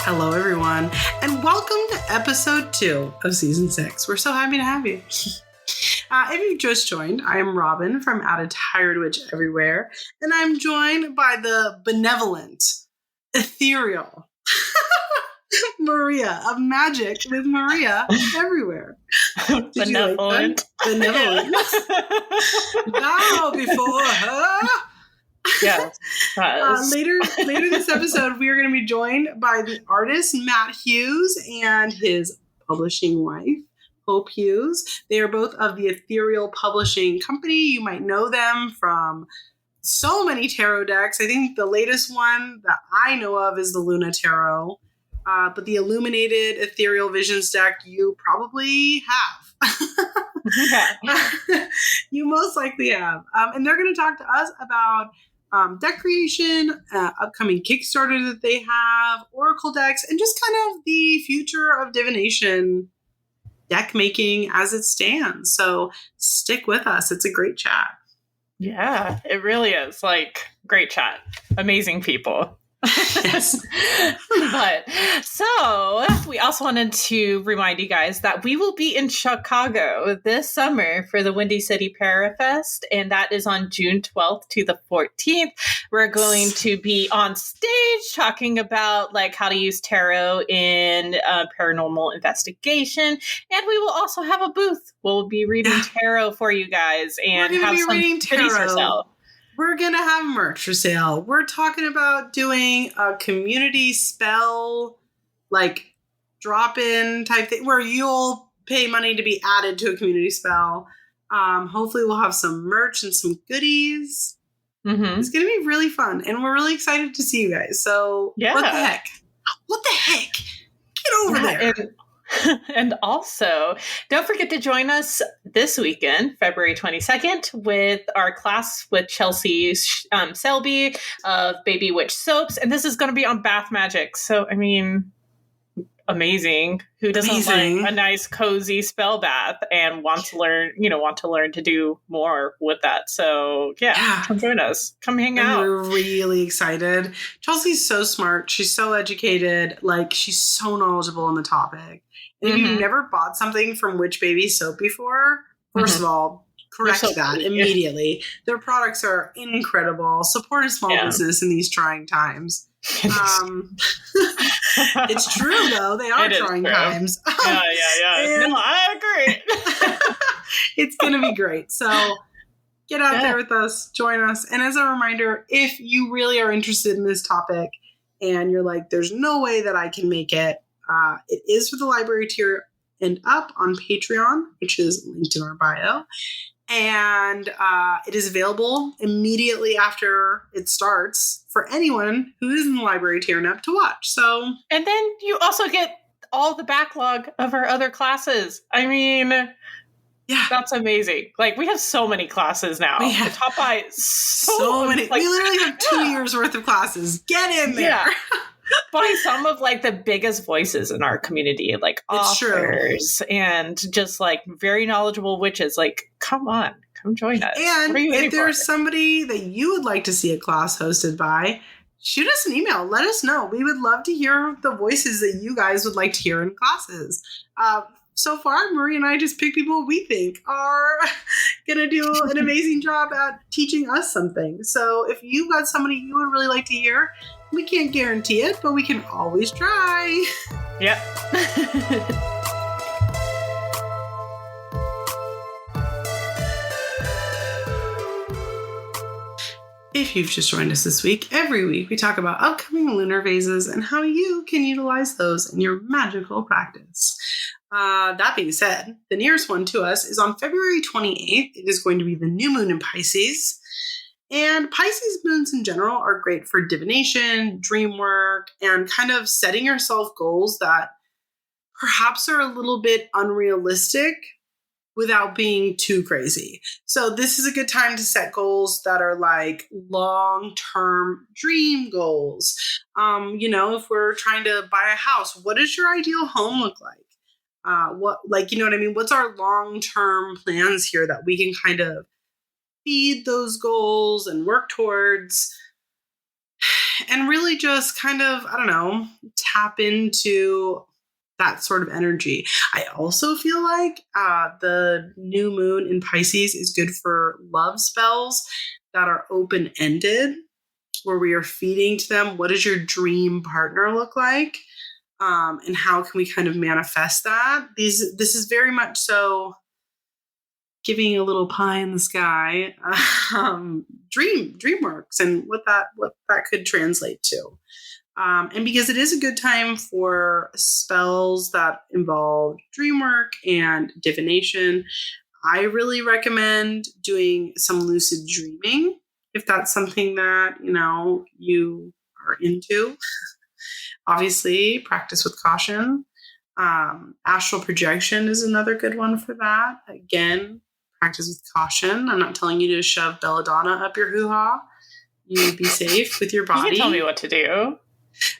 Hello, everyone, and welcome to episode 2 of season 6. We're so happy to have you. If you've just joined, I am Robyn from At a Tired Witch Everywhere, and I'm joined by the benevolent, ethereal Maria of Magic with Maria Everywhere. Benevolent. Benevolent. Bow before her. Yes. Later this episode, we are going to be joined by the artist Matt Hughes and his publishing wife, Hope Hughes. They are both of the Ethereal Publishing Company. You might know them from so many tarot decks. I think the latest one that I know of is the Luna Tarot. But the Illuminated Ethereal Visions deck you probably have. You most likely have. And they're going to talk to us about deck creation, upcoming Kickstarter that they have, Oracle decks, and just kind of the future of divination deck making as it stands. So stick with us. It's a great chat. Yeah, it really is. Great chat. Amazing people. Yes. But so we also wanted to remind you guys that we will be in Chicago this summer for the Windy City Parafest, and that is on June 12th to the 14th. We're going to be on stage talking about how to use tarot in paranormal investigation, and we will also have a booth. We'll be reading tarot for you guys and have some goodies for sale. We're going to have merch for sale. We're talking about doing a community spell, drop-in type thing, where you'll pay money to be added to a community spell. Hopefully we'll have some merch and some goodies. Mm-hmm. It's going to be really fun, and we're really excited to see you guys. So yeah. What the heck? Get over there. And also, don't forget to join us this weekend, February 22nd, with our class with Chelsea Selby of Baby Witch Soaps. And this is going to be on bath magic. So, amazing. Who doesn't like a nice, cozy spell bath and want to learn to do more with that? So, yeah. Come join us. Come hang out. We're really excited. Chelsea's so smart. She's so educated. She's so knowledgeable on the topic. And if you've never bought something from Witch Baby Soap before, first of all, correct that immediately. Their products are incredible. Support a small business in these trying times. It's true, though. They are trying times. Yeah. No, I agree. It's going to be great. So get out there with us. Join us. And as a reminder, if you really are interested in this topic and you're like, there's no way that I can make it, it is for the library tier and up on Patreon, which is linked in our bio. And it is available immediately after it starts for anyone who is in the library tier and up to watch. So, and then you also get all the backlog of our other classes. That's amazing. We have so many classes now. We have top by so many. We literally have 2 years worth of classes. Get in there. Yeah. By some of the biggest voices in our community, authors and just very knowledgeable witches. Come on, come join us. And if there's somebody that you would like to see a class hosted by, shoot us an email. Let us know. We would love to hear the voices that you guys would like to hear in classes. So far, Marie and I just pick people we think are going to do an amazing job at teaching us something. So if you've got somebody you would really like to hear, we can't guarantee it, but we can always try. Yep. If you've just joined us this week, every week we talk about upcoming lunar phases and how you can utilize those in your magical practice. That being said, the nearest one to us is on February 28th. It is going to be the new moon in Pisces. And Pisces moons in general are great for divination, dream work, and kind of setting yourself goals that perhaps are a little bit unrealistic without being too crazy. So this is a good time to set goals that are long-term dream goals. If we're trying to buy a house, what does your ideal home look like? What's our long-term plans here that we can kind of feed those goals and work towards? and really just kind of, I don't know, tap into that sort of energy. I also feel like the new moon in Pisces is good for love spells that are open-ended, where we are feeding to them. What does your dream partner look like? And how can we kind of manifest that? This is very much so giving a little pie in the sky, DreamWorks and what that could translate to. And because it is a good time for spells that involve dream work and divination, I really recommend doing some lucid dreaming if that's something that, you are into. Obviously, practice with caution. Astral projection is another good one for that. Again, practice with caution. I'm not telling you to shove belladonna up your hoo-ha. You be safe with your body. You can tell me what to do.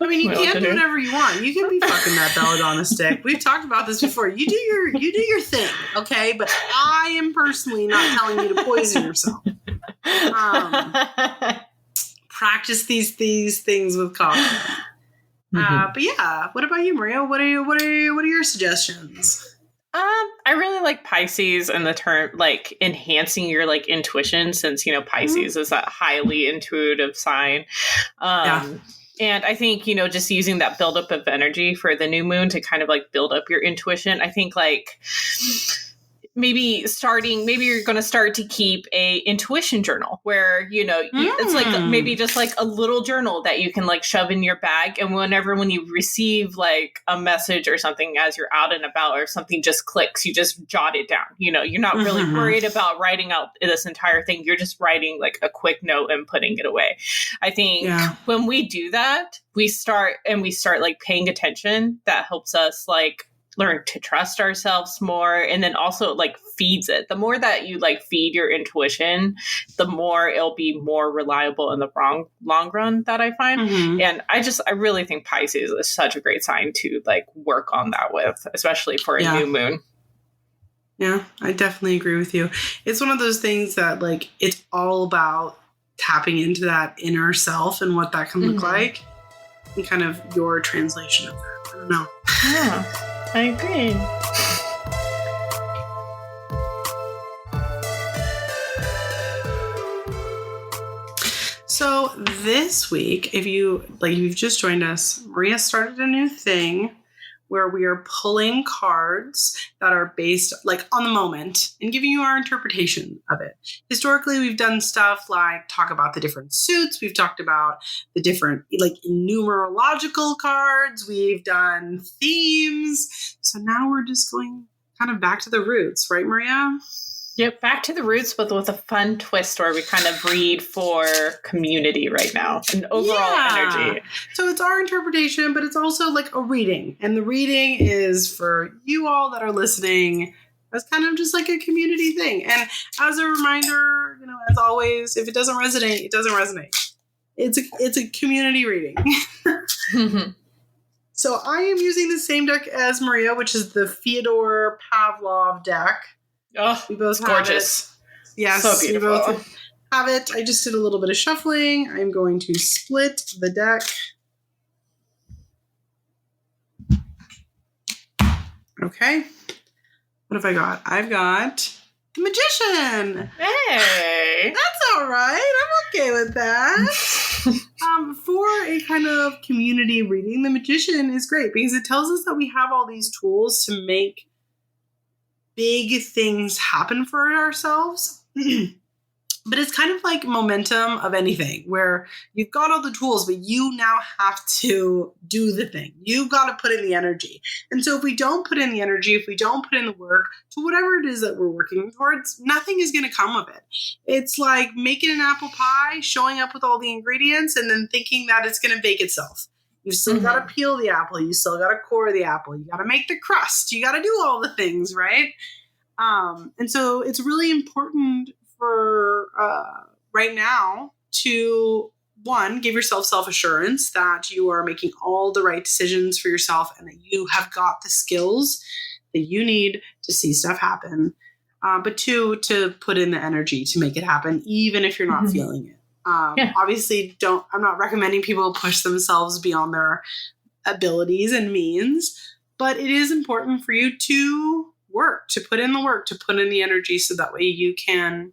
I mean, you can do whatever you want. You can be fucking that belladonna stick. We've talked about this before. You do your thing, okay? But I am personally not telling you to poison yourself. Practice these things with caution. But yeah, what about you, Maria? What are your suggestions? I really like Pisces and the term like enhancing your like intuition, since Pisces is that highly intuitive sign. And I think, just using that buildup of energy for the new moon to kind of like build up your intuition. I think like maybe you're going to start to keep a intuition journal where, it's like maybe just like a little journal that you can like shove in your bag. And when you receive like a message or something as you're out and about, or something just clicks, you just jot it down. You're not really worried about writing out this entire thing. You're just writing like a quick note and putting it away. I think when we do that, we start like paying attention. That helps us like learn to trust ourselves more, and then also like feeds it. The more that you like feed your intuition, the more it'll be more reliable in the long run, that I find. And I really think Pisces is such a great sign to like work on that with, especially for a new moon. Yeah, I definitely agree with you. It's one of those things that like it's all about tapping into that inner self and what that can look like, and kind of your translation of that. I don't know. Yeah. I agree. So this week, if you've just joined us, Maria started a new thing where we are pulling cards that are based like on the moment and giving you our interpretation of it. Historically, we've done stuff like talk about the different suits. We've talked about the different like numerological cards. We've done themes. So now we're just going kind of back to the roots, right, Maria? Yep, back to the roots, but with a fun twist where we kind of read for community right now and overall energy. So it's our interpretation, but it's also like a reading. And the reading is for you all that are listening as kind of just like a community thing. And as a reminder, as always, if it doesn't resonate, it doesn't resonate. It's a community reading. So I am using the same deck as Maria, which is the Fyodor Pavlov deck. Oh, we both gorgeous. Have it. Yes, so beautiful. We both have it. I just did a little bit of shuffling. I'm going to split the deck. Okay. What have I got? I've got the Magician. Hey. That's all right. I'm okay with that. For a kind of community reading, the Magician is great because it tells us that we have all these tools to make big things happen for ourselves. But it's kind of like momentum of anything where you've got all the tools, but you now have to do the thing. You've got to put in the energy. And so if we don't put in the energy, if we don't put in the work to whatever it is that we're working towards, nothing is going to come of it. It's like making an apple pie, showing up with all the ingredients, and then thinking that it's going to bake itself. You still got to peel the apple. You still got to core the apple. You got to make the crust. You got to do all the things, right? And so it's really important for right now to, one, give yourself self-assurance that you are making all the right decisions for yourself and that you have got the skills that you need to see stuff happen. But two, to put in the energy to make it happen, even if you're not feeling it. Obviously, I'm not recommending people push themselves beyond their abilities and means, but it is important for you to put in the work, to put in the energy, so that way you can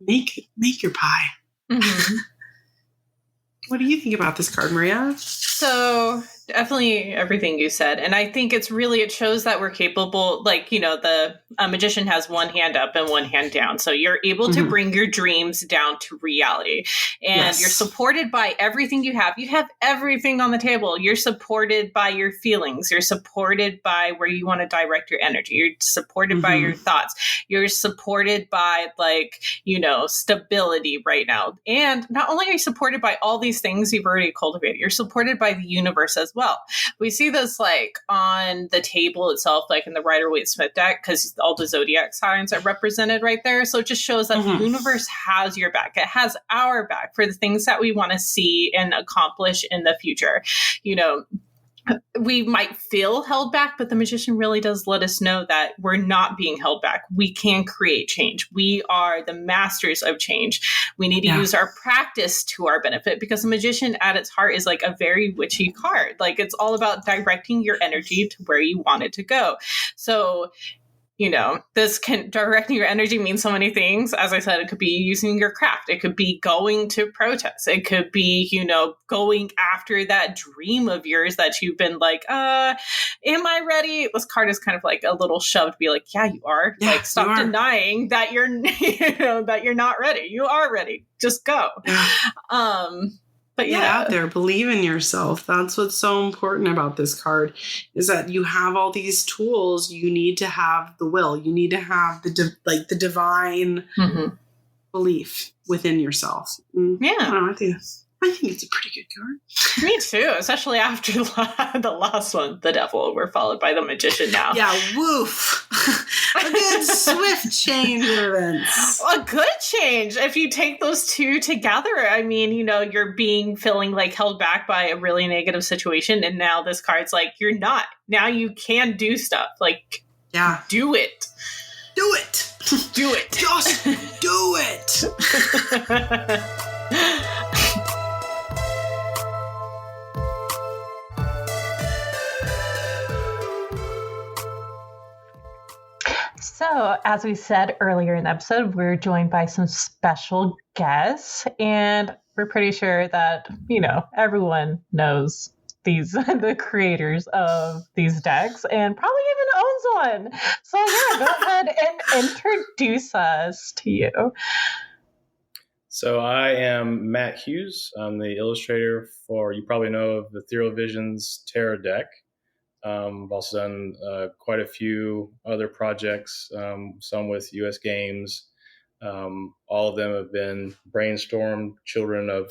make your pie. Mm-hmm. What do you think about this card, Maria? So definitely everything you said. And I think it shows that we're capable, like, the magician has one hand up and one hand down. So you're able to bring your dreams down to reality. And you're supported by everything you have. You have everything on the table. You're supported by your feelings. You're supported by where you want to direct your energy. You're supported by your thoughts. You're supported by, stability right now. And not only are you supported by all these things you've already cultivated, you're supported by the universe as well. We see this on the table itself, in the Rider-Waite-Smith deck, because all the zodiac signs are represented right there. So it just shows that the universe has your back. It has our back for the things that we want to see and accomplish in the future. We might feel held back, but the magician really does let us know that we're not being held back. We can create change. We are the masters of change. We need to use our practice to our benefit, because the magician at its heart is a very witchy card. It's all about directing your energy to where you want it to go. So, directing your energy means so many things. As I said, it could be using your craft. It could be going to protests. It could be, going after that dream of yours that you've been am I ready? This card is kind of a little shoved to be yeah, you are. Yeah, stop denying that you're, that you're not ready. You are ready. Just go. Yeah. But get out there, believe in yourself. That's what's so important about this card, is that you have all these tools. You need to have the will. You need to have the divine belief within yourself. Yeah. I think it's a pretty good card. Me too, especially after the last one, the devil. We're followed by the magician now. Yeah, woof. A good swift change of events. A good change. If you take those two together, I mean, you're feeling held back by a really negative situation. And now this card's you're not. Now you can do stuff. Do it. Do it. Do it. Just do it. So, as we said earlier in the episode, we're joined by some special guests, and we're pretty sure that, everyone knows the creators of these decks and probably even owns one. So, go ahead and introduce us to you. So I am Matt Hughes. I'm the illustrator for, you probably know of the Ethereal Visions Tarot deck. I've also done quite a few other projects, some with US Games. All of them have been brainstormed children of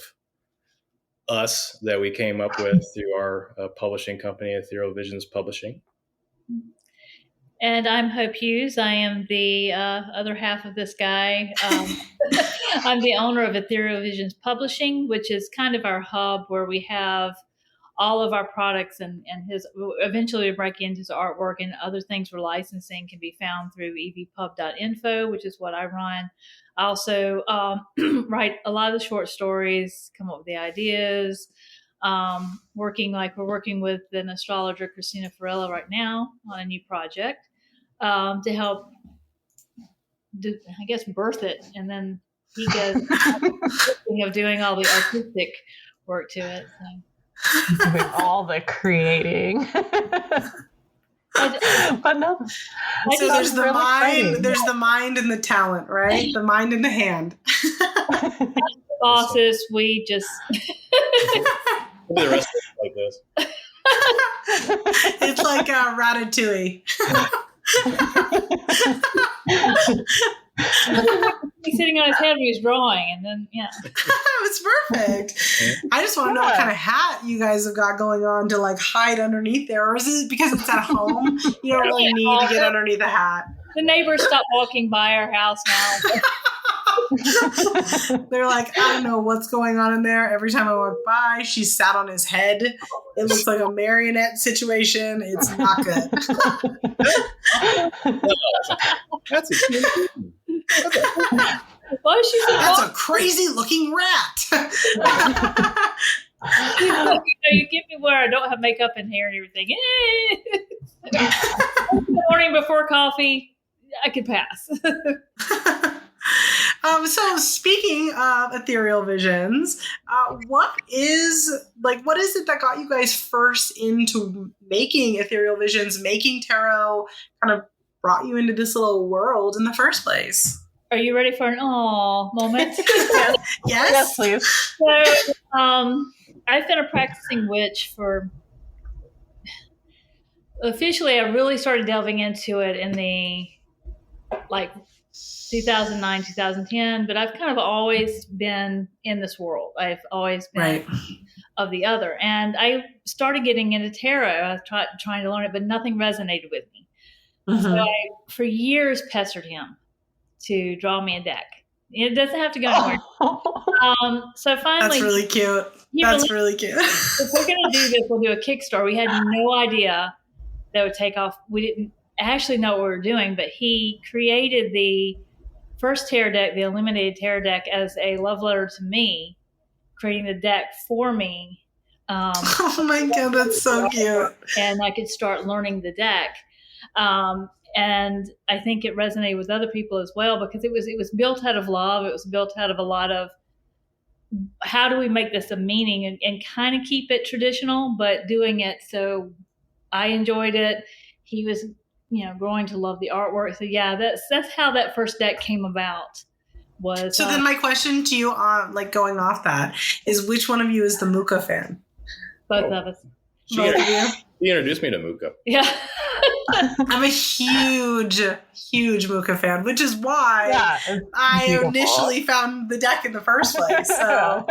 us that we came up with through our publishing company, Ethereal Visions Publishing. And I'm Hope Hughes. I am the other half of this guy. I'm the owner of Ethereal Visions Publishing, which is kind of our hub where we have all of our products and his, eventually we break into his artwork, and other things we're licensing can be found through evpub.info, which is what I run. I also write a lot of the short stories, come up with the ideas, we're working with an astrologer, Christina Farella, right now on a new project to help birth it. And then he does of doing all the artistic work to it. So. Doing all the creating. But no. So there's the mind, there's the mind and the talent, right? The mind and the hand. Bosses, we just The rest of it like this. It's like Ratatouille. He's sitting on his head when he's drawing, and then It's perfect. I just want to know what kind of hat you guys have got going on to hide underneath there, or is it because it's at home? You don't really need to get underneath the hat. The neighbors stop walking by our house now. They're I don't know what's going on in there. Every time I walk by, she sat on his head. It looks like a marionette situation. It's not good. That's a Why is she so That's a crazy looking rat. you get me where I don't have makeup and hair and everything. The morning before coffee, I could pass. So speaking of Ethereal Visions, what is it that got you guys first into making Ethereal Visions, making tarot, kind of brought you into this little world in the first place? Are you ready for an moment? Yes, please. So, I've been a practicing witch officially, I really started delving into it in the 2009, 2010, but I've kind of always been in this world. I've always been of the other. And I started getting into tarot. I was trying to learn it, but nothing resonated with me. Mm-hmm. So I, for years, pestered him to draw me a deck. It doesn't have to go anywhere. So finally... That's really cute. Really cute. If we're going to do this, we'll do a Kickstarter. We had no idea that would take off. We didn't actually know what we were doing, but he created the first tarot deck, the Illuminated Tarot deck, as a love letter to me, creating the deck for me. Oh my God, that's so cute. And I could start learning the deck. And I think it resonated with other people as well, because it was built out of love. It was built out of a lot of, how do we make this a meaning and kind of keep it traditional, but doing it so I enjoyed it. He was, growing to love the artwork. So yeah, that's how that first deck came about. So then my question to you on going off that is, which one of you is the Muka fan? Both of us. Both of you? You introduced me to Muka. Yeah. I'm a huge Muka fan, which is why I initially found the deck in the first place. So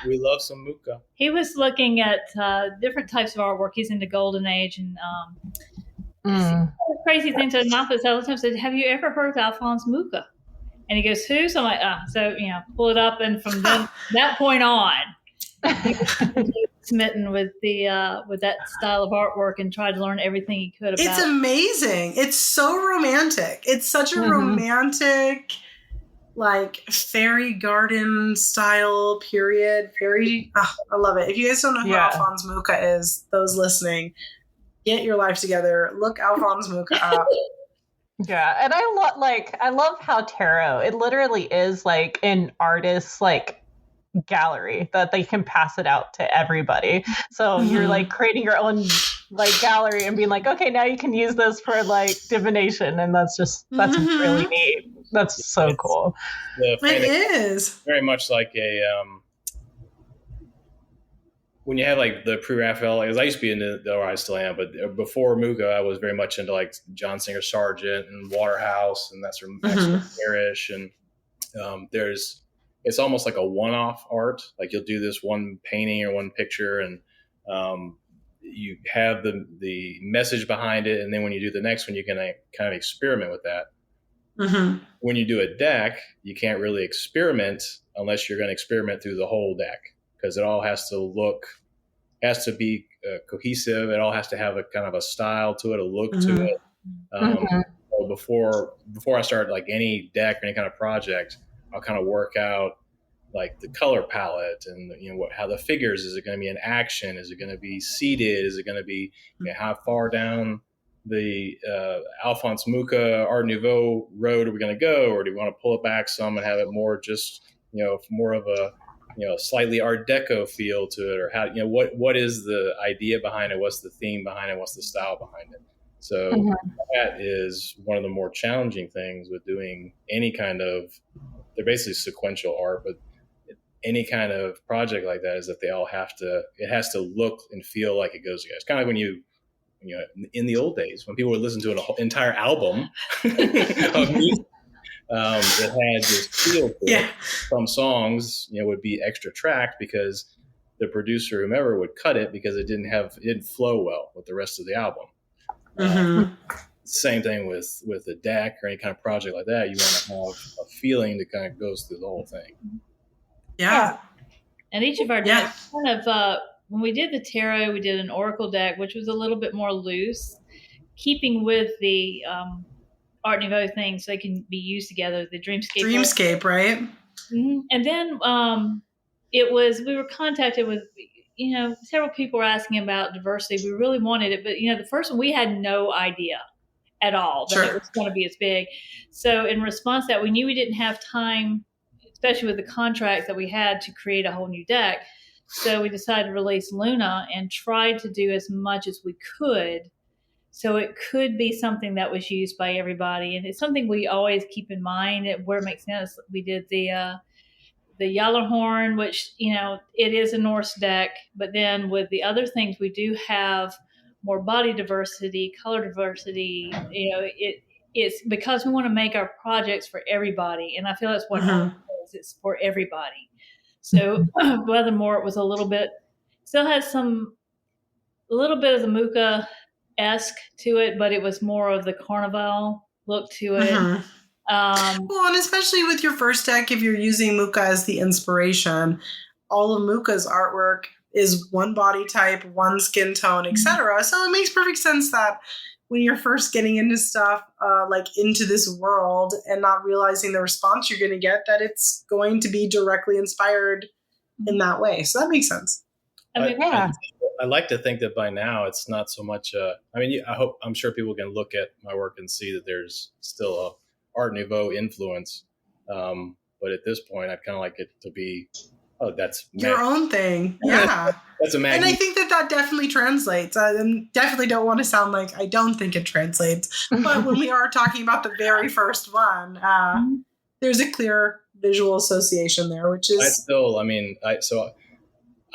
we love some Muka. He was looking at different types of artwork. He's into Golden Age and crazy things. So Natha all the time said, "Have you ever heard of Alphonse Muka?" And he goes, "Who?" So I'm like, so pull it up, and from then that point on, he was smitten with that style of artwork and tried to learn everything he could about. It's amazing. It's so romantic. It's such a romantic, fairy garden style period. I love it. If you guys don't know who Alphonse Muka is, those listening, get your life together. Look Alphonse Muka up. Yeah, and I love how tarot, it literally is an artist's gallery that they can pass it out to everybody. So you're creating your own gallery and being okay, now you can use this for divination, and that's really neat. That's so cool. It is very much like a when you have the pre-Raphael, because I used to be into, or I still am, but before Muka, I was very much into John Singer Sargent and Waterhouse and that sort of Parrish. And it's almost like a one-off art. You'll do this one painting or one picture, and you have the message behind it. And then when you do the next one, you're going to kind of experiment with that. Mm-hmm. When you do a deck, you can't really experiment unless you're going to experiment through the whole deck, because it all has to be cohesive. It all has to have a kind of a style to it, a look to it. So before I start any deck or any kind of project, I'll kind of work out the color palette and how the figures, is it going to be in action? Is it going to be seated? Is it going to be how far down the Alphonse Muka Art Nouveau road are we going to go, or do we want to pull it back some and have it more just more of a slightly Art Deco feel to it, or how what is the idea behind it? What's the theme behind it? What's the style behind it? So that is one of the more challenging things with doing any kind of, they're basically sequential art, but any kind of project like that is that it has to look and feel like it goes together. It's kind of like when in the old days, when people would listen to an entire album of music, that had this feel to it. Some songs, would be extra tracked because the producer, whomever, would cut it because it didn't flow well with the rest of the album. Same thing with a deck or any kind of project like that. You want to have a feeling that kind of goes through the whole thing. Yeah. And each of our decks kind of, when we did the tarot, we did an oracle deck, which was a little bit more loose, keeping with the Art Nouveau things so they can be used together. The Dreamscape, right? Mm-hmm. And then we were contacted with, several people were asking about diversity. We really wanted it, but the first one we had no idea at all that it was going to be as big. So in response to that, we knew we didn't have time, especially with the contracts that we had, to create a whole new deck. So we decided to release Luna and tried to do as much as we could so it could be something that was used by everybody. And it's something we always keep in mind where it makes sense. We did the Yellowhorn, which, it is a Norse deck. But then with the other things, we do have more body diversity, color diversity. It's because we want to make our projects for everybody. And I feel that's what art is. It's for everybody. So whether Mort was still has a little bit of the Muka-esque to it, but it was more of the Carnival look to it. Well, and especially with your first deck, if you're using Muka as the inspiration, all of Muka's artwork is one body type, one skin tone, etc. So it makes perfect sense that when you're first getting into stuff, like into this world and not realizing the response you're going to get, that it's going to be directly inspired in that way. So that makes sense. I like to think that by now it's not so much. I'm sure people can look at my work and see that there's still a Art Nouveau influence. But at this point, I'd kind of like it to be, that's your own thing. Yeah. That's a and I think that definitely translates. I definitely don't want to sound like I don't think it translates. But when we are talking about the very first one, there's a clear visual association there, which is...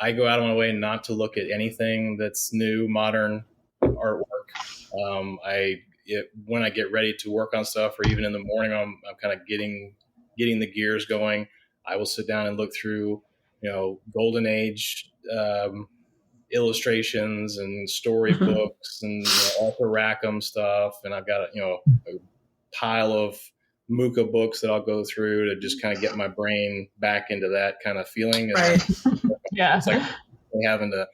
I go out of my way not to look at anything that's new, modern artwork. When I get ready to work on stuff, or even in the morning, I'm kind of getting the gears going. I will sit down and look through, Golden Age illustrations and storybooks and Arthur Rackham stuff, and I've got a pile of Muka books that I'll go through to just kind of get my brain back into that kind of feeling. Right. Yeah. It's like having to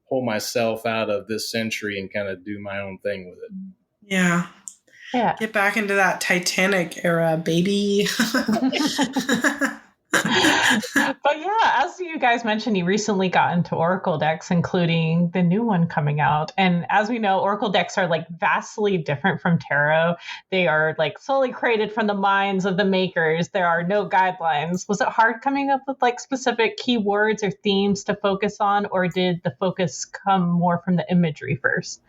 pull myself out of this century and kind of do my own thing with it. Yeah. Yeah. Get back into that Titanic era, baby. But yeah, as you guys mentioned, you recently got into Oracle decks, including the new one coming out. And as we know, Oracle decks are like vastly different from tarot. They are like solely created from the minds of the makers. There are no guidelines. Was it hard coming up with like specific keywords or themes to focus on, or did the focus come more from the imagery first?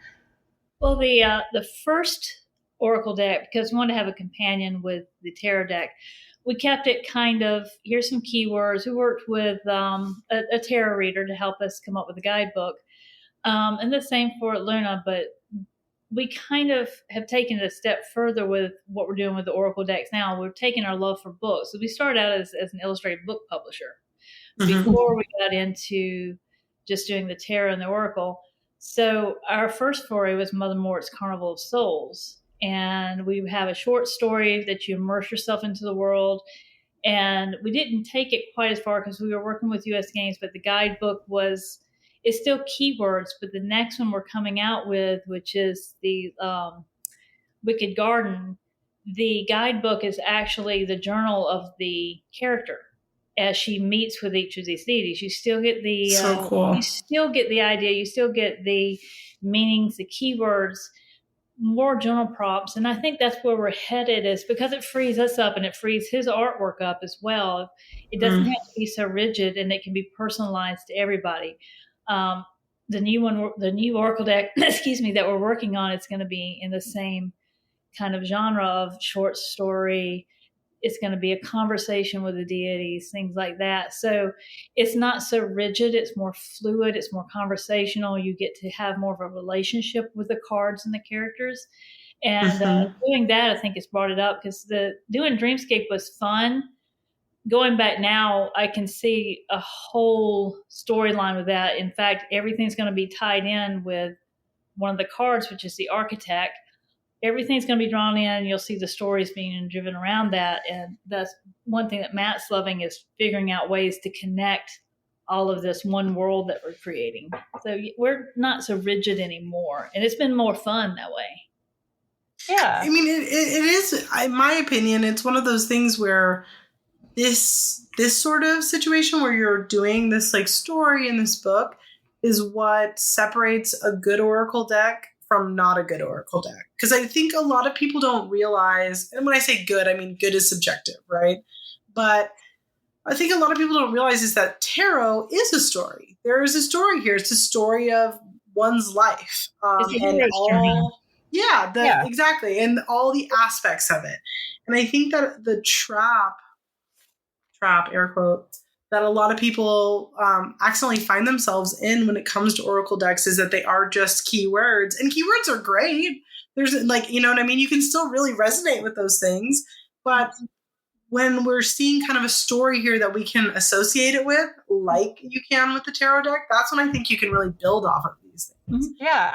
Well, the first Oracle deck, because we wanted to have a companion with the tarot deck, we kept it kind of, here's some keywords. We worked with a tarot reader to help us come up with a guidebook. And the same for Luna, but we kind of have taken it a step further with what we're doing with the Oracle decks now. We're taking our love for books. So we started out as an illustrated book publisher before we got into just doing the tarot and the Oracle. So our first foray was Mother Mort's Carnival of Souls. And we have a short story that you immerse yourself into the world. And we didn't take it quite as far because we were working with US Games, but the guidebook it's still keywords. But the next one we're coming out with, which is the Wicked Garden, the guidebook is actually the journal of the character as she meets with each of these deities. You still get the so cool. You still get the idea, you still get the meanings, the keywords, more journal prompts. And I think that's where we're headed, is because it frees us up and it frees his artwork up as well. It doesn't have to be so rigid, and it can be personalized to everybody. The new Oracle deck, that we're working on, it's going to be in the same kind of genre of short story. It's going to be a conversation with the deities, things like that. So it's not so rigid. It's more fluid. It's more conversational. You get to have more of a relationship with the cards and the characters. And doing that, I think, has brought it up, because doing Dreamscape was fun. Going back now, I can see a whole storyline with that. In fact, everything's going to be tied in with one of the cards, which is the Architect. Everything's going to be drawn in, and you'll see the stories being driven around that. And that's one thing that Matt's loving, is figuring out ways to connect all of this one world that we're creating. So we're not so rigid anymore, and it's been more fun that way. Yeah. I mean, it is, in my opinion, it's one of those things where this sort of situation where you're doing this like story in this book is what separates a good oracle deck from not a good oracle deck. Because I think a lot of people don't realize, and when I say good, I mean good is subjective, right? But I think a lot of people don't realize is that tarot is a story. There is a story here. It's a story of one's life. It's a And hero's journey. all, exactly. And all the aspects of it. And I think that the trap, air quote, that a lot of people accidentally find themselves in when it comes to oracle decks is that they are just keywords. And keywords are great. There's like, you know what I mean? You can still really resonate with those things. But when we're seeing kind of a story here that we can associate it with, like you can with the tarot deck, that's when I think you can really build off of these things. Yeah,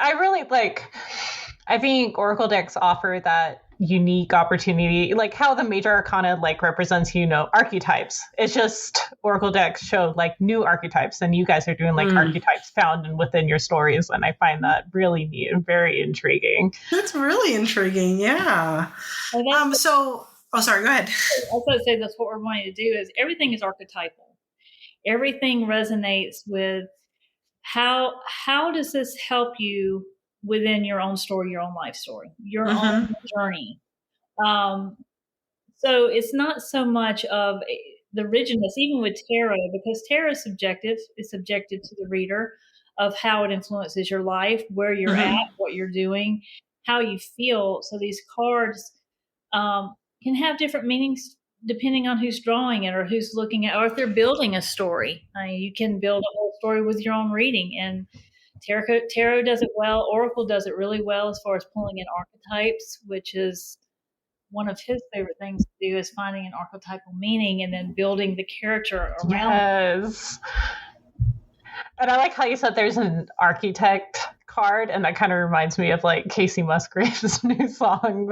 I think oracle decks offer that unique opportunity, like how the major arcana like represents, archetypes. It's just oracle decks show like new archetypes, and you guys are doing like archetypes found within your stories, and I find that really neat and very intriguing. That's really intriguing, yeah. Sorry, go ahead. I was going to say that's what we're wanting to do is everything is archetypal. Everything resonates with how does this help you within your own story, your own life story, your own journey. So it's not so much of the rigidness, even with tarot, because tarot is subjective. It's subjective to the reader of how it influences your life, where you're at, what you're doing, how you feel. So these cards can have different meanings depending on who's drawing it or who's looking at, or if they're building a story. You can build a whole story with your own reading, and tarot does it well. Oracle does it really well as far as pulling in archetypes, which is one of his favorite things to do, is finding an archetypal meaning and then building the character around it. And I like how you said there's an architect card, and that kind of reminds me of like Casey Musgrave's new song.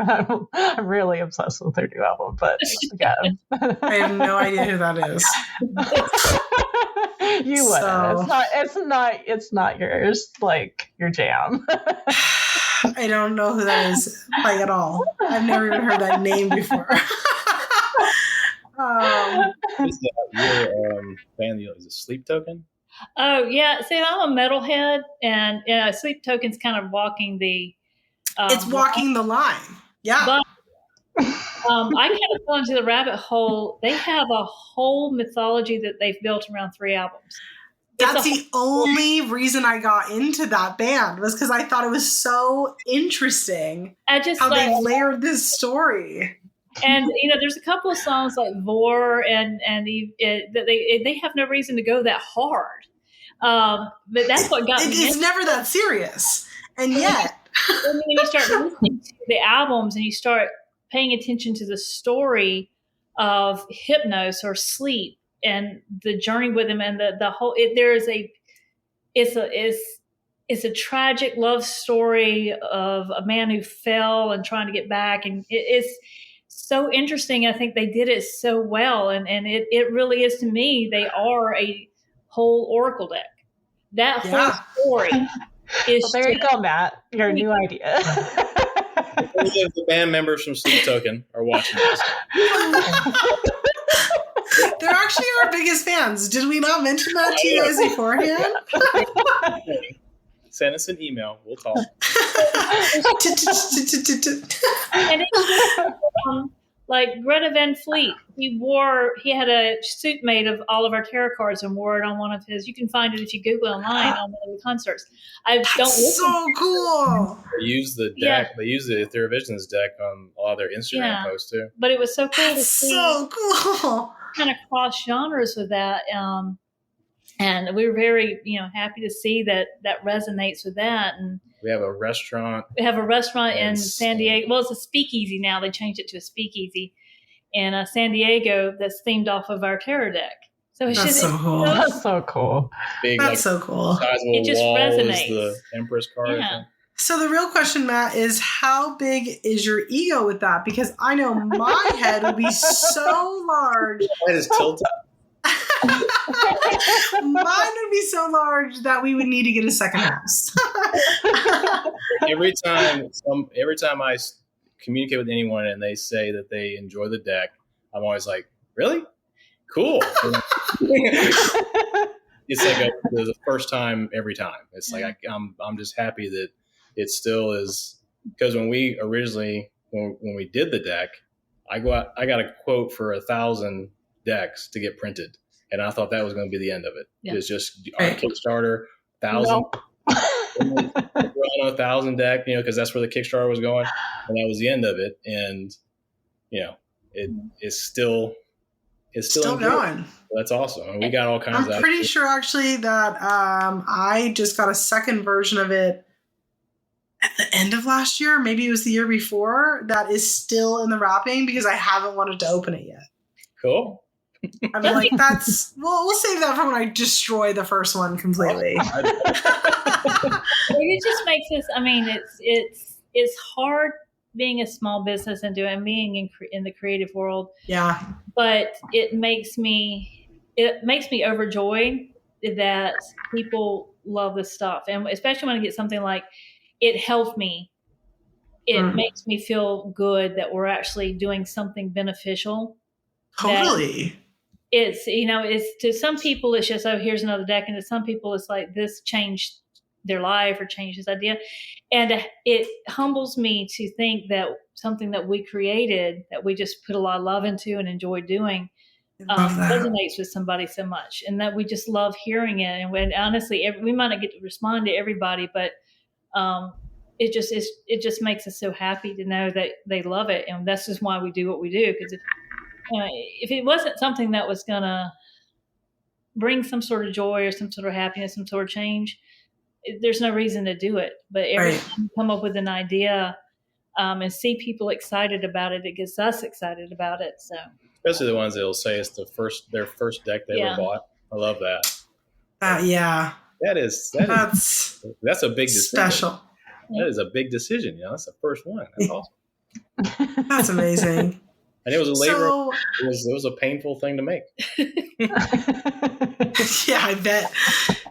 I'm really obsessed with her new album, but yeah. I have no idea who that is. You wouldn't. It's not yours, like your jam. I don't know who that is like at all. I've never even heard that name before. Is that your band? Is it Sleep Token? Oh yeah, see, I'm a metalhead, and Sleep Token's kind of walking the. It's walking the line. Yeah. But I kind of fell into the rabbit hole. They have a whole mythology that they've built around 3 albums. That's the only reason I got into that band, was because I thought it was so interesting how they layered this story. And there's a couple of songs like Vor and they have no reason to go that hard, but that's what got me. It's never that serious, and yet when you start listening to the albums and you start paying attention to the story of hypnosis or sleep and the journey with him, and the whole it's a tragic love story of a man who fell and trying to get back, and it's so interesting. I think they did it so well, and it really is, to me, they are a whole oracle deck. That whole story is. Well, there you go, Matt. Your new idea. Any of the band members from Sleep Token are watching this. They're actually our biggest fans. Did we not mention that to you guys beforehand? Send us an email. We'll talk. And like Greta Van Fleet, he had a suit made of all of our tarot cards and wore it on one of his. You can find it if you Google online on one of the concerts. So cool. They use the deck. Yeah. They use the Ethereal Visions deck on all their Instagram posts too. But it was so cool to see. So cool. Kind of cross genres with that. And we were very, happy to see that resonates with that. And we have a restaurant. In San Diego. Well, it's a speakeasy now. They changed it to a speakeasy in San Diego that's themed off of our tarot deck. So it's that's so cool. That's so cool. Big, that's so cool. It just resonates. The Empress card. Yeah. So the real question, Matt, is how big is your ego with that? Because I know my head would be so large. It is tilted. Mine would be so large that we would need to get a second house. every time I communicate with anyone and they say that they enjoy the deck, I'm always like, really? Cool. It's like the first time every time. It's like I'm just happy that it still is, because when we originally when we did the deck, I got a quote for 1,000 decks to get printed, and I thought that was going to be the end of it. Yeah. It's just our Kickstarter 1,000. We're on 1,000 deck, because that's where the Kickstarter was going, and that was the end of it. And it's still going. That's awesome. And we got all kinds of. I'm pretty sure actually that I just got a second version of it at the end of last year. Maybe it was the year before. That is still in the wrapping because I haven't wanted to open it yet. Cool. I mean, like we'll save that for when I destroy the first one completely. It just makes us. I mean, it's hard being a small business and being in the creative world. Yeah. But it makes me overjoyed that people love this stuff, and especially when I get something like it helped me. It makes me feel good that we're actually doing something beneficial. Totally. It's to some people it's just, oh, here's another deck, and to some people it's like this changed their life or changed this idea, and it humbles me to think that something that we created, that we just put a lot of love into and enjoy doing, resonates with somebody so much, and that we just love hearing it. And when honestly, we might not get to respond to everybody, but it just makes us so happy to know that they love it, and that's just why we do what we do. Because if it wasn't something that was gonna bring some sort of joy or some sort of happiness, some sort of change, there's no reason to do it. But every time you come up with an idea and see people excited about it, it gets us excited about it. So. Especially the ones that will say it's their first deck they ever bought. I love that. Yeah. That's a big decision. Special. That is a big decision. That's the first one. That's awesome. That's amazing. And it was a labor. It was a painful thing to make. Yeah, I bet.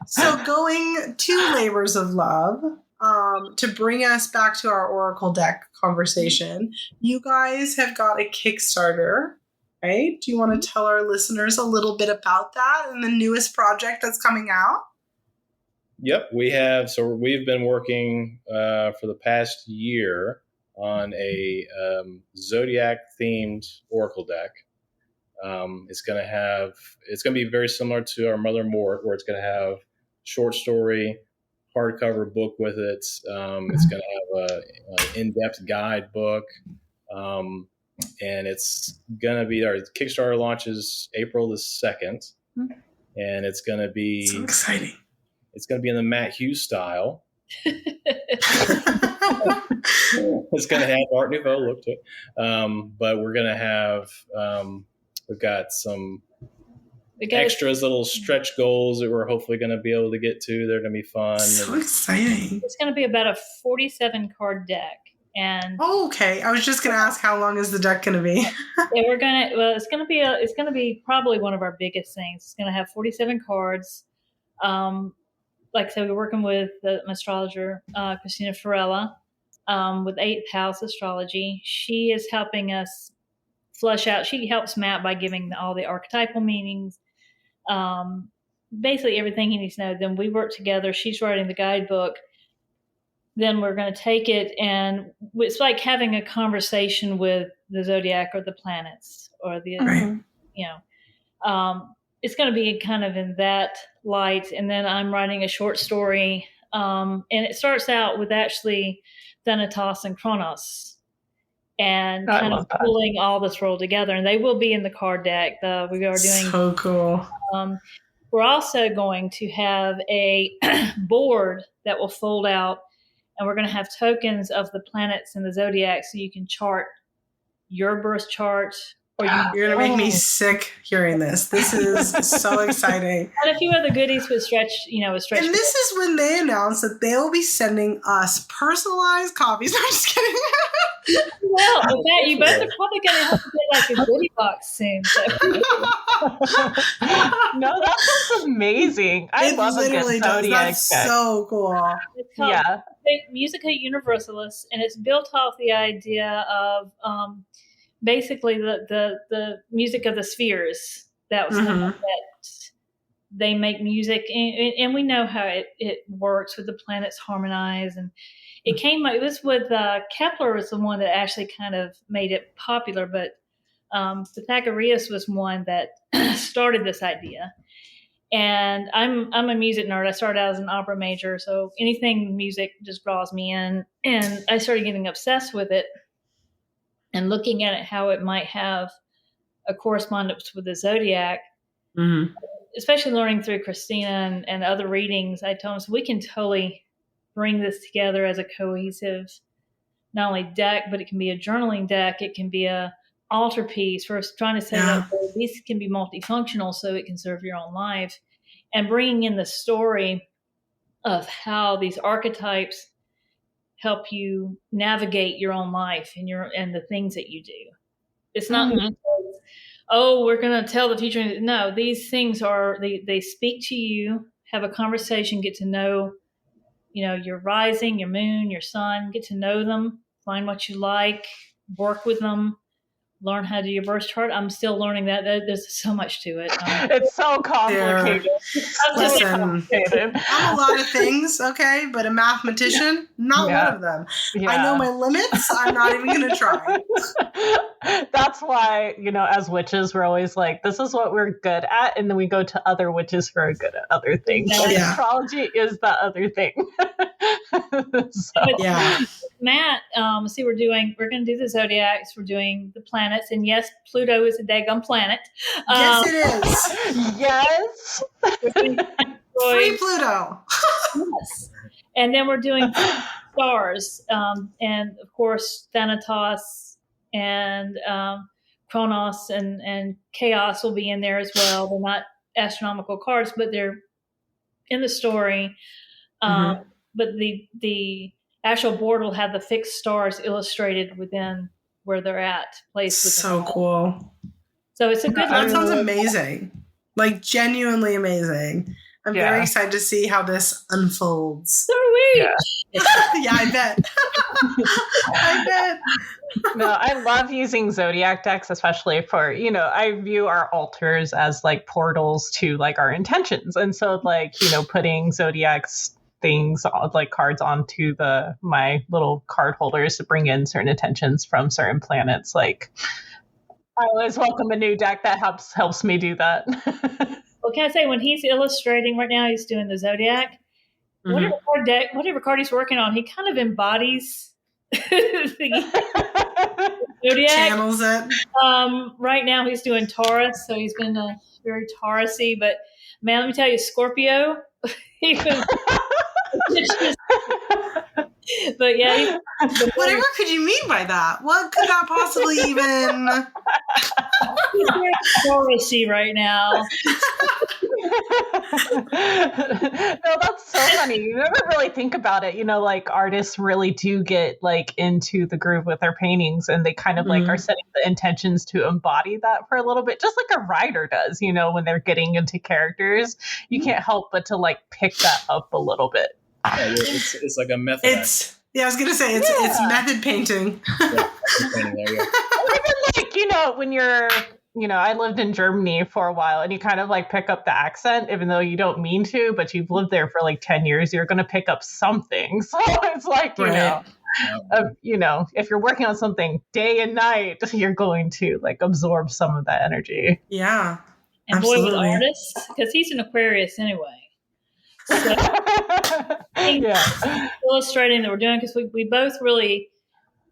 So going to labors of love, to bring us back to our Oracle deck conversation, you guys have got a Kickstarter, right? Do you want to tell our listeners a little bit about that and the newest project that's coming out? Yep, we have. So we've been working for the past year on a Zodiac-themed Oracle deck. It's going to be very similar to our Mother Mort, where it's going to have short story, hardcover book with it. It's going to have an in-depth guide book. And it's going to be, our Kickstarter launches April the 2nd. And it's going to be... So exciting. It's going to be in the Matt Hughes style. It's going to have Art Nouveau look to it. But we're going to have... we've got some extras, little stretch goals that we're hopefully going to be able to get to. They're going to be fun. So exciting. It's going to be about a 47 card deck. And okay. I was just going to ask, how long is the deck going to be? It's going to be probably one of our biggest things. It's going to have 47 cards. Like I said, we're working with the astrologer, Christina Farella, with 8th House Astrology. She is helping us flesh out. She helps Matt by giving all the archetypal meanings, basically everything he needs to know. Then we work together. She's writing the guidebook. Then we're going to take it, and it's like having a conversation with the zodiac or the planets or the, it's going to be kind of in that light. And then I'm writing a short story, and it starts out with actually Thanatos and Kronos, and kind of pulling all this world together. And they will be in the card deck. We are doing so cool. We're also going to have a board that will fold out, and we're going to have tokens of the planets and the zodiac, so you can chart your birth chart. Or you're going to make me sick hearing this. This is so exciting. And a few other goodies with stretch. And this is when they announced that they'll be sending us personalized copies. I'm just kidding. Well, in fact, you both are probably going to have to get like a goodie box soon. So. No, that sounds That's amazing. I love a good Zodiac That's deck. so cool. It's called Musica Universalis, and it's built off the idea of basically the music of the spheres. That was the one that they make music, and we know how it works with the planets harmonize. And it came, it was with Kepler was the one that actually kind of made it popular, but Pythagoras was one that started this idea. And I'm a music nerd. I started out as an opera major, so anything music just draws me in. And I started getting obsessed with it and looking at it, how it might have a correspondence with the zodiac. Mm-hmm. Especially learning through Christina and other readings, I told them, so we can totally bring this together as a cohesive, not only deck, but it can be a journaling deck. It can be a altarpiece. We're trying to say that these can be multifunctional so it can serve your own life, and bringing in the story of how these archetypes help you navigate your own life and the things that you do. It's not we're going to tell the future. No, these things they speak to you, have a conversation, get to know, your rising, your moon, your sun, get to know them, find what you like, work with them, learn how to do your birth chart. I'm still learning that. There's so much to it. It's so complicated. Listen, I'm a lot of things, okay, but a mathematician, not one of them. Yeah. I know my limits. I'm not even going to try. That's why, as witches, we're always like, this is what we're good at, and then we go to other witches who are good at other things. And astrology is the other thing. Matt, we're going to do the zodiacs. We're doing the planets, and yes, Pluto is a daggum planet. Yes, it is. Yes. Free Pluto. Yes. And then we're doing stars, and of course Thanatos and Kronos and Chaos will be in there as well. They're not astronomical cards, but they're in the story. But the actual board will have the fixed stars illustrated within where they're at, placed within. So cool. So it's a good. That sounds amazing. Like genuinely amazing. I'm very excited to see how this unfolds. So are we. Yeah, I bet. I bet. No, I love using zodiac decks, especially for, I view our altars as like portals to like our intentions. And so like, putting zodiacs things like cards onto my little card holders to bring in certain intentions from certain planets. Like I always welcome a new deck that helps me do that. Well, can I say, when he's illustrating right now, he's doing the zodiac. Whatever card he's working on, he kind of embodies the zodiac. Channels it. Right now he's doing Taurus, so he's been very Taurus-y. But man, let me tell you, Scorpio. But yeah, whatever could you mean by that? What could that possibly even? He's very Taurus-y right now. No, that's so funny. You never really think about it. Like artists really do get like into the groove with their paintings, and they kind of like are setting the intentions to embody that for a little bit, just like a writer does, when they're getting into characters. You can't help but to like pick that up a little bit. Yeah, it's like a method. I was gonna say it's method painting. Even like, when you're I lived in Germany for a while, and you kind of like pick up the accent, even though you don't mean to, but you've lived there for like 10 years, you're going to pick up something. So it's like, if you're working on something day and night, you're going to like absorb some of that energy. Yeah. And absolutely. Boy with artists, because he's an Aquarius anyway. So illustrating that we're doing, because we both really,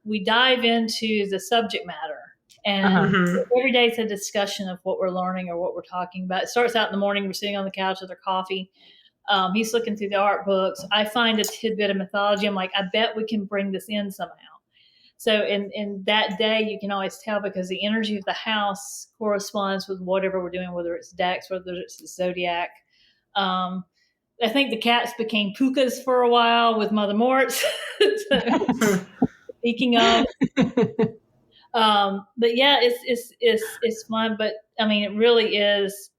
we dive into the subject matter. And every day it's a discussion of what we're learning or what we're talking about. It starts out in the morning. We're sitting on the couch with our coffee. He's looking through the art books. I find a tidbit of mythology. I'm like, I bet we can bring this in somehow. So in that day, you can always tell, because the energy of the house corresponds with whatever we're doing, whether it's decks, whether it's the zodiac. I think the cats became pukas for a while with Mother Mort. Speaking of. But yeah, it's fun. But I mean, it really is.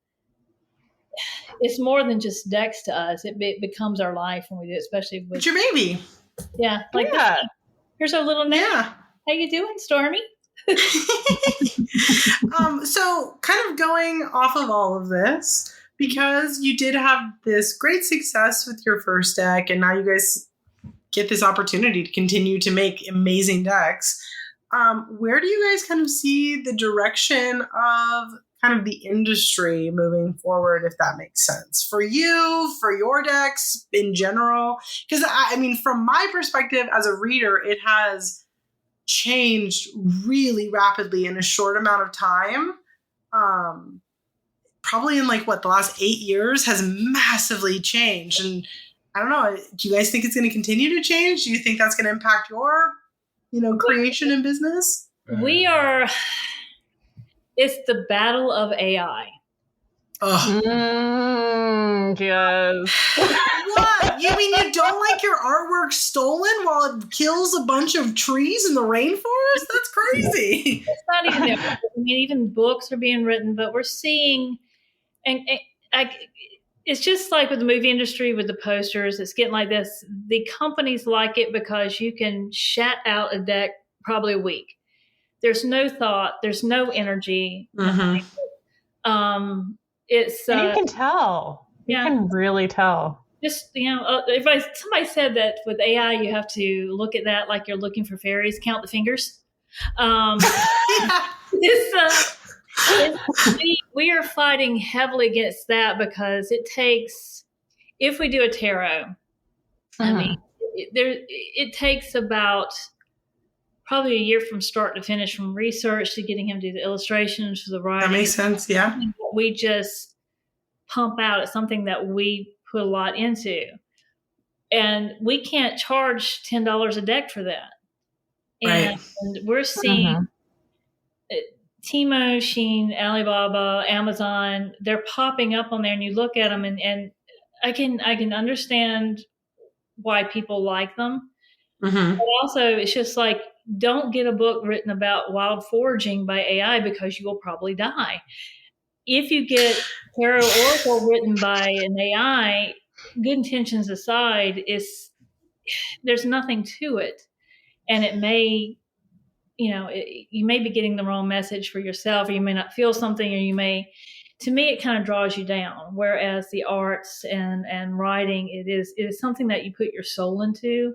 it's more than just decks to us. It becomes our life when we do it, especially with It's your baby. yeah. Like here's our little nap. Yeah. How you doing, Stormy? So kind of going off of all of this, because you did have this great success with your first deck, and now you guys get this opportunity to continue to make amazing decks. Where do you guys kind of see the direction of kind of the industry moving forward, if that makes sense for you, for your decks in general? Because I mean, from my perspective as a reader, it has changed really rapidly in a short amount of time. Probably in like the last 8 years has massively changed. And I don't know, do you guys think it's going to continue to change? Do you think that's going to impact your, creation and business? It's the battle of AI. Yes. What? You mean you don't like your artwork stolen while it kills a bunch of trees in the rainforest? That's crazy. It's not even that. I mean, even books are being written, but we're seeing, it's just like with the movie industry, with the posters, it's getting like this. The companies like it because you can shat out a deck probably a week. There's no thought. There's no energy. Mm-hmm. It's and you can tell. You can really tell. Just somebody said that with AI you have to look at that like you're looking for fairies, count the fingers. We are fighting heavily against that because it takes, if we do a tarot, I mean, it takes about probably a year from start to finish, from research to getting him to do the illustrations to the writing. That makes sense, yeah. We just pump out. It's something that we put a lot into. And we can't charge $10 a deck for that. And we're seeing Timo, Shein, Alibaba, Amazon, they're popping up on there, and you look at them and I can understand why people like them. But also it's just like, don't get a book written about wild foraging by AI because you will probably die. If you get Tarot Oracle written by an AI, good intentions aside, there's nothing to it. And it may, you may be getting the wrong message for yourself, or you may not feel something, or to me, it kind of draws you down. Whereas the arts and writing, it is something that you put your soul into.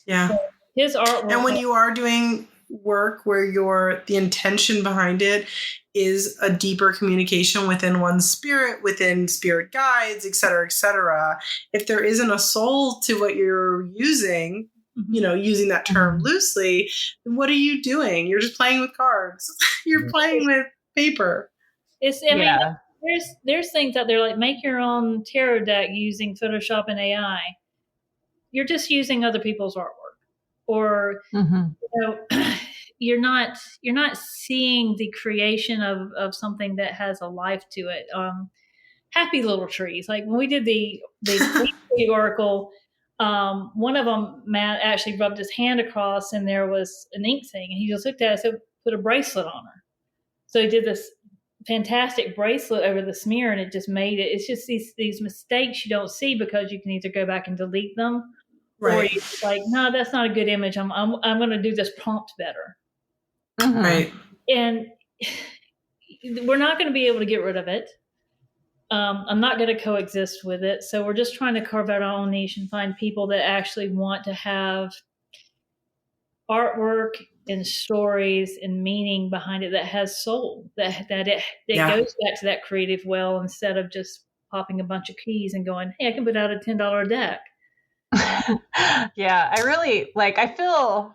Yeah. So his artwork. And when you are doing work where the intention behind it is a deeper communication within one's spirit, within spirit guides, et cetera, if there isn't a soul to what you're using, using that term loosely, then what are you doing? You're just playing with cards. You're playing with paper. There's things out there like make your own tarot deck using Photoshop and AI. You're just using other people's artwork. Or you're not seeing the creation of something that has a life to it. Happy little trees. Like when we did the Oracle, one of them, Matt actually rubbed his hand across, and there was an ink thing, and he just looked at it and said, "Put a bracelet on her." So he did this fantastic bracelet over the smear, and it just made it. It's just these mistakes you don't see because you can either go back and delete them. Right. Or you're like, no, that's not a good image. I'm going to do this prompt better. Right. And we're not going to be able to get rid of it. I'm not going to coexist with it. So we're just trying to carve out our own niche and find people that actually want to have artwork and stories and meaning behind it that has soul, that goes back to that creative well, instead of just popping a bunch of keys and going, hey, I can put out a $10 deck. Yeah, I really I feel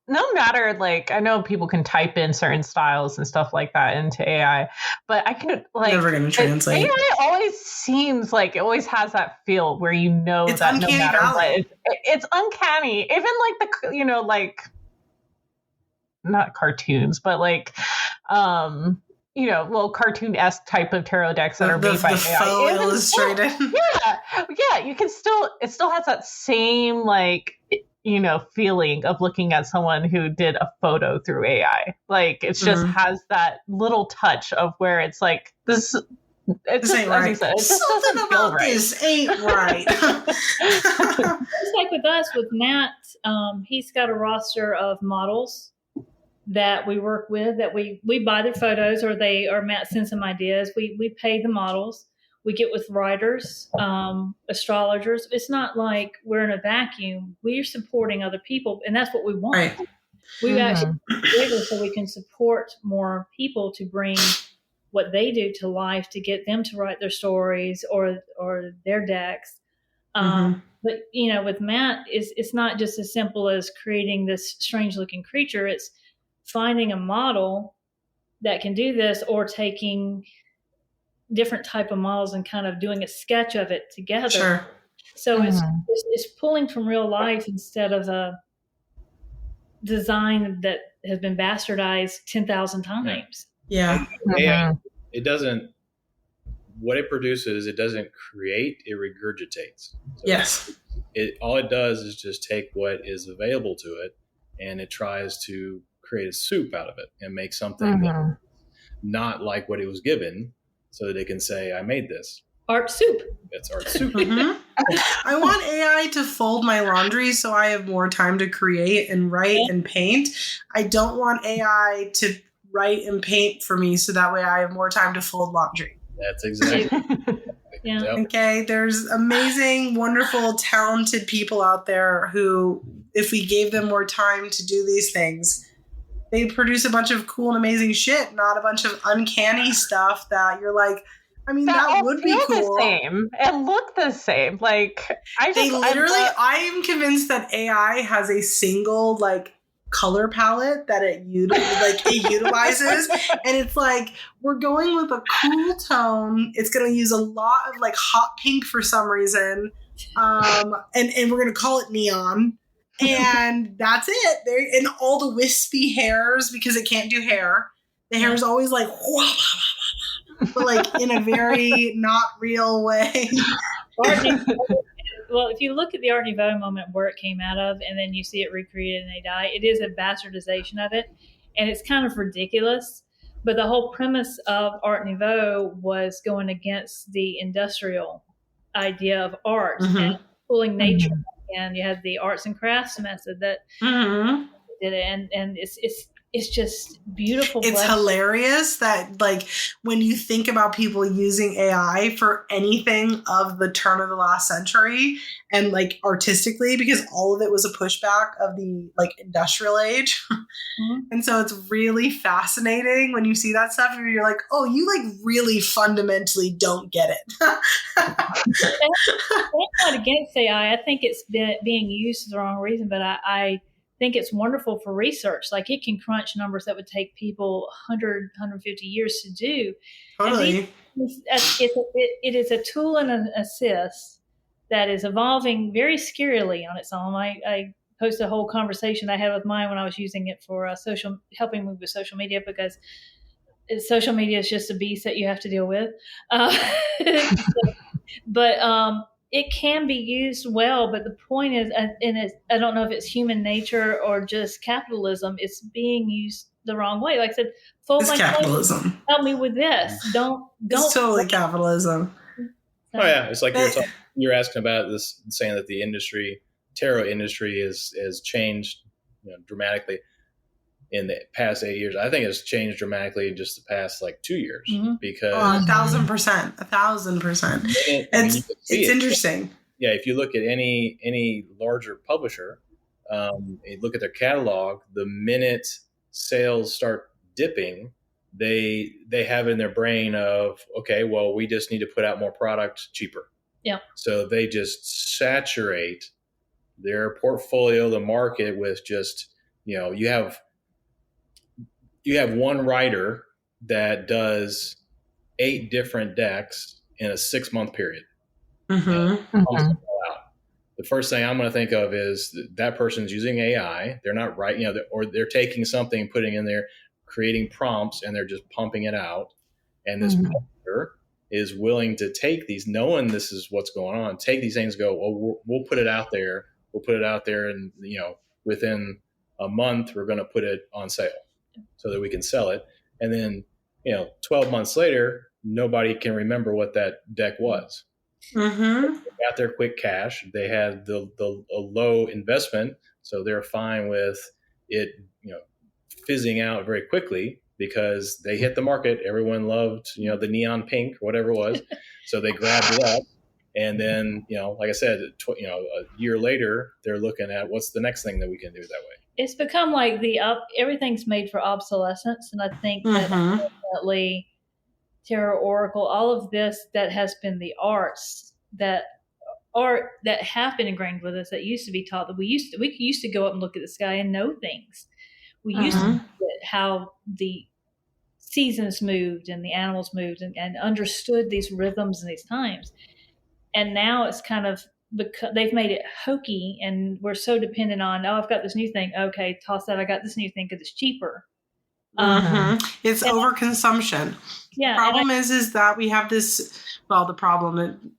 no matter I know people can type in certain styles and stuff like that into AI, but I can never going to translate. AI always seems like it always has that feel where it's that no matter what, it's uncanny. Even the not cartoons, but little cartoon-esque type of tarot decks that are made by AI. Faux illustrated. Yeah. You can it still has that same feeling of looking at someone who did a photo through AI. It just has that little touch of where it's like, this It's This just, ain't as you right. said, it just Something doesn't feel about right. this ain't right. Just like with us, with Matt, he's got a roster of models that we work with, that we buy their photos, or Matt sends some ideas. We pay the models. We get with writers, astrologers. It's not like we're in a vacuum. We're supporting other people, and that's what we want. Right. We actually bigger so we can support more people to bring what they do to life, to get them to write their stories or their decks. But with Matt, it's not just as simple as creating this strange looking creature. It's finding a model that can do this, or taking different type of models and kind of doing a sketch of it together. Sure. So it's pulling from real life instead of a design that has been bastardized 10,000 times. Yeah. AI, it doesn't, what it produces, it doesn't create, it regurgitates. So Yes. All it does is just take what is available to it, and it tries to create a soup out of it and make something that's not like what it was given, so that it can say, I made this. Art soup. It's art soup. I want AI to fold my laundry so I have more time to create and write and paint. I don't want AI to write and paint for me so that way I have more time to fold laundry. That's exactly. Yeah. Yep. Okay, there's amazing, wonderful, talented people out there who, if we gave them more time to do these things, they produce a bunch of cool and amazing shit, not a bunch of uncanny stuff that you're like, I mean, that would be cool. The same and look the same. Like I am convinced that AI has a single like color palette that it utilizes, and it's like, we're going with a cool tone. It's going to use a lot of like hot pink for some reason, and we're going to call it neon. And that's it. And all the wispy hairs, because it can't do hair. The hair is always like, but like in a very not real way. Well, if you look at the Art Nouveau moment where it came out of, and then you see it recreated in AI, it is a bastardization of it, and it's kind of ridiculous. But the whole premise of Art Nouveau was going against the industrial idea of art and pulling nature. And you had the arts and crafts method that did it, and it's just beautiful. It's hilarious that, like, when you think about people using AI for anything of the turn of the last century and like artistically, because all of it was a pushback of the like industrial age. And so it's really fascinating when you see that stuff and you're like, oh, you like really fundamentally don't get it. I'm not against AI. I think it's being used for the wrong reason, but I think it's wonderful for research. Like, it can crunch numbers that would take people 100, 150 years to do. Totally. It is a tool and an assist that is evolving very scarily on its own. I posted a whole conversation I had with mine when I was using it for helping me with social media, because social media is just a beast that you have to deal with. But it can be used well, but the point is, and I don't know if it's human nature or just capitalism, it's being used the wrong way. Like I said, it's capitalism. Help me with this. Don't. It's totally capitalism. Oh yeah, it's like you're asking about this, saying that the tarot industry has changed, dramatically in the past 8 years. I think it's changed dramatically in just the past like 2 years, because 1,000%, 1,000%. It's interesting. Yeah, if you look at any larger publisher, you look at their catalog, the minute sales start dipping, they have in their brain of, okay, well, we just need to put out more product cheaper. Yeah. So they just saturate their portfolio, the market, with just, you have one writer that does 8 different decks in a 6-month period. The first thing I'm going to think of is that person's using AI. They're not right, or they're taking something, putting in there, creating prompts, and they're just pumping it out. And this publisher is willing to take these, knowing this is what's going on, take these things, go, well, we'll put it out there. We'll put it out there, and within a month, we're going to put it on sale so that we can sell it. And then, 12 months later, nobody can remember what that deck was. Mm-hmm. They got their quick cash. They had the a low investment, so they're fine with it, fizzing out very quickly because they hit the market. Everyone loved, the neon pink or whatever it was, so they grabbed it up. And then, like I said, a year later, they're looking at what's the next thing that we can do that way. It's become like everything's made for obsolescence, and I think that definitely Tarot Oracle, all of this that has been the arts that have been ingrained with us, that used to be taught, that we used to go up and look at the sky and know things. We used to look at how the seasons moved and the animals moved and understood these rhythms and these times. And now it's kind of, because they've made it hokey, and we're so dependent on, I've got this new thing. Okay, toss that. I got this new thing because it's cheaper. It's overconsumption. Yeah. The problem is that we have this, the problem,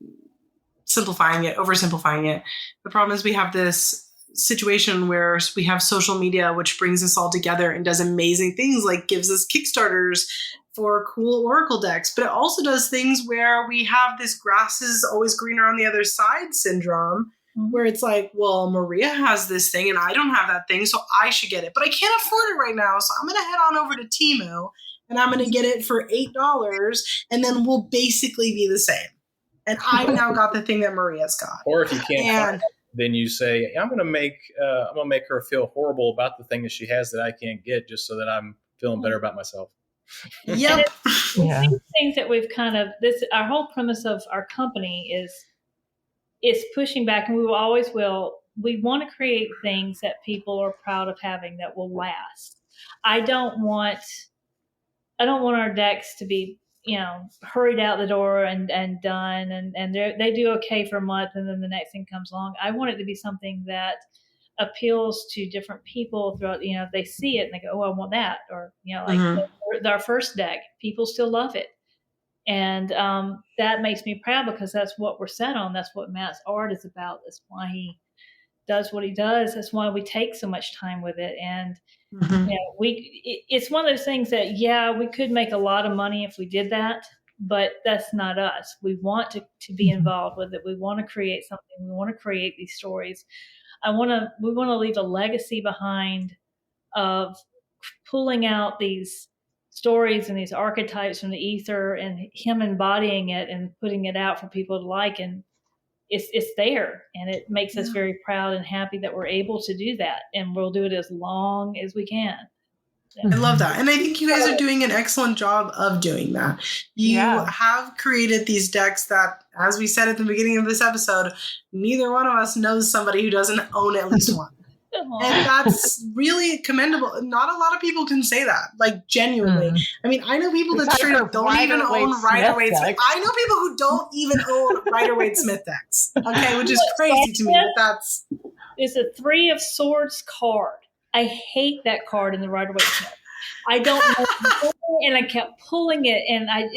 oversimplifying it. The problem is we have this situation where we have social media, which brings us all together and does amazing things, like gives us Kickstarters for cool Oracle decks, but it also does things where we have this grass is always greener on the other side syndrome, where it's like, well, Maria has this thing and I don't have that thing, so I should get it, but I can't afford it right now, so I'm going to head on over to Temu and I'm going to get it for $8, and then we'll basically be the same. And I've now got the thing that Maria's got. Or if you can't find it, then you say, I'm going to make her feel horrible about the thing that she has that I can't get, just so that I'm feeling better about myself. Yep. These things that we've our whole premise of our company is pushing back, and we always will. We want to create things that people are proud of having that will last. I don't want our decks to be, hurried out the door and done, and they do okay for a month, and then the next thing comes along. I want it to be something that appeals to different people throughout. If they see it and they go, "Oh, I want that," or our first deck, people still love it, and that makes me proud, because that's what we're set on. That's what Matt's art is about. That's why he does what he does. That's why we take so much time with it, and. It's one of those things that, we could make a lot of money if we did that, but that's not us. We want to be involved with it. We want to create something. We want to create these stories. We want to leave a legacy behind of pulling out these stories and these archetypes from the ether, and him embodying it and putting it out for people to like. And it's there, and it makes us very proud and happy that we're able to do that, and we'll do it as long as we can. I love that. And I think you guys are doing an excellent job of doing that. You have created these decks that, as we said at the beginning of this episode, neither one of us knows somebody who doesn't own at least one. And that's really commendable. Not a lot of people can say that, like, genuinely. I mean, I know people that straight up don't even own Rider-Waite Smith. I know people who don't even own Rider-Waite Smith decks. Okay, which is crazy to me. But that's it's a 3 of Swords card. I hate that card in the Rider-Waite Smith. I don't know, and I kept pulling it, and I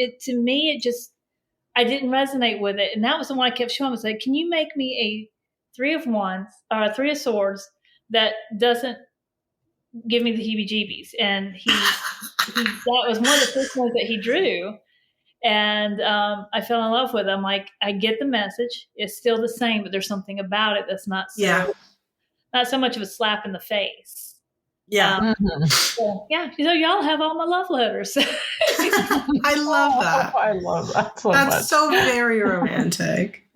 didn't resonate with it, and that was the one I kept showing. I was like, "Can you make me a 3 of Wands or a 3 of Swords that doesn't give me the heebie-jeebies?" And he that was one of the first ones that he drew, and I fell in love with it. I'm like, I get the message. It's still the same, but there's something about it that's not so much of a slap in the face. Yeah. So y'all have all my love letters. I love that. I love that so much. That's so very romantic.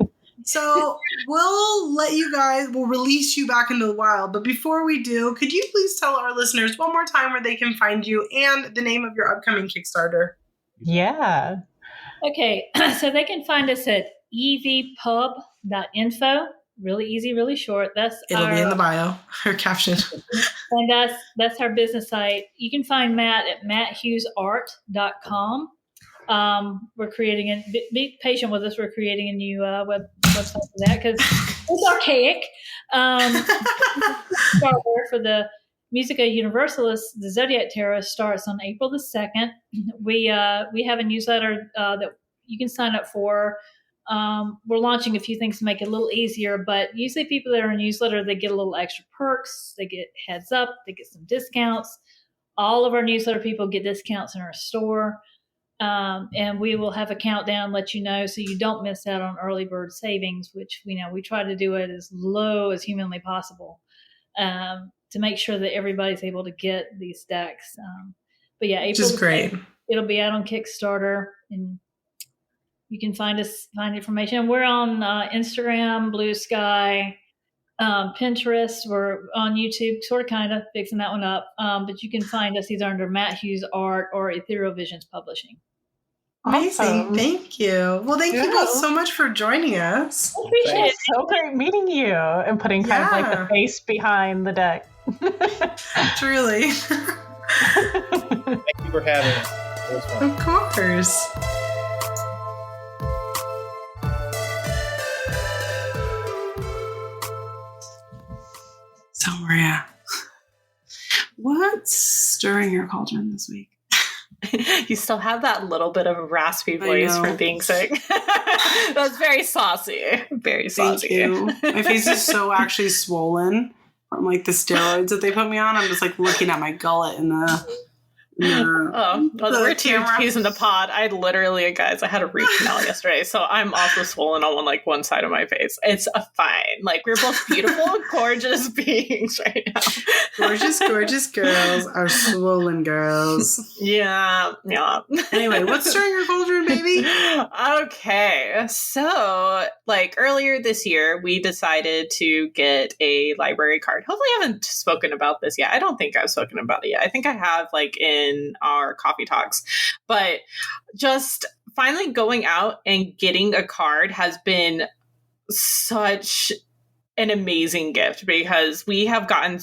So we'll release you back into the wild. But before we do, could you please tell our listeners one more time where they can find you and the name of your upcoming Kickstarter? Yeah. Okay. So they can find us at evpub.info. Really easy, really short. It'll be in the bio or caption. And that's our business site. You can find Matt at matthughesart.com. We're creating be patient with us. We're creating a new website for that, because it's archaic. For the Musica Universalis, the Zodiac Tarot, starts on April the 2nd. We have a newsletter that you can sign up for. We're launching a few things to make it a little easier, but usually people that are in newsletter, they get a little extra perks. They get heads up. They get some discounts. All of our newsletter people get discounts in our store. And we will have a countdown, let you know, so you don't miss out on early bird savings, which we try to do it as low as humanly possible, to make sure that everybody's able to get these decks. But yeah, Which is great. It'll be out on Kickstarter, and you can find information. We're on Instagram, Blue Sky, Pinterest. We're on YouTube, sort of kind of fixing that one up. But you can find us either under Matt Hughes Art or Ethereal Visions Publishing. Amazing. Awesome. Thank you. Well, thank you both so much for joining us. I appreciate it. It's so great meeting you and putting kind of like the face behind the deck. Truly. Thank you for having us. It was fun. Of course. So, Maria, what's stirring your cauldron this week? You still have that little bit of a raspy voice from being sick. That's very saucy. Very saucy. Thank you. My face is so actually swollen from like the steroids that they put me on. I'm just like looking at my gullet in the we're two peas in the pod. I literally, guys, I had a root canal yesterday, so I'm also swollen on one side of my face. It's fine. Like, we're both beautiful, gorgeous beings right now. Gorgeous girls are swollen girls. Yeah. Anyway, what's stirring your cauldron, baby? Okay, so earlier this year, we decided to get a library card. Hopefully, I haven't spoken about this yet. I don't think I've spoken about it yet. I think I have in our coffee talks, but just finally going out and getting a card has been such an amazing gift, because we have gotten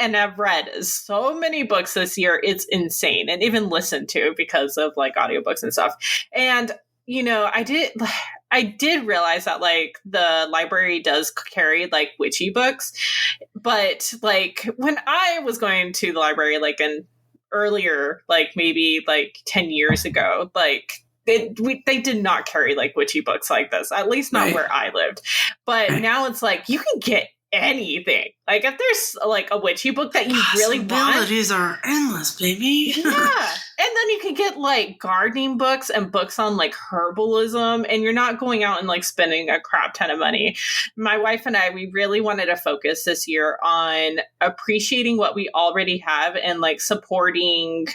and have read so many books this year. It's insane. And even listened to because of audiobooks and stuff. And I did realize that the library does carry witchy books, but when I was going to the library in earlier, maybe 10 years ago, they did not carry witchy books like this, at least not where I lived. But now it's you can get anything. If there's a witchy book that you really want, possibilities are endless, baby. Yeah. And then you could get gardening books and books on herbalism, and you're not going out and spending a crap ton of money. My wife and I, we really wanted to focus this year on appreciating what we already have and supporting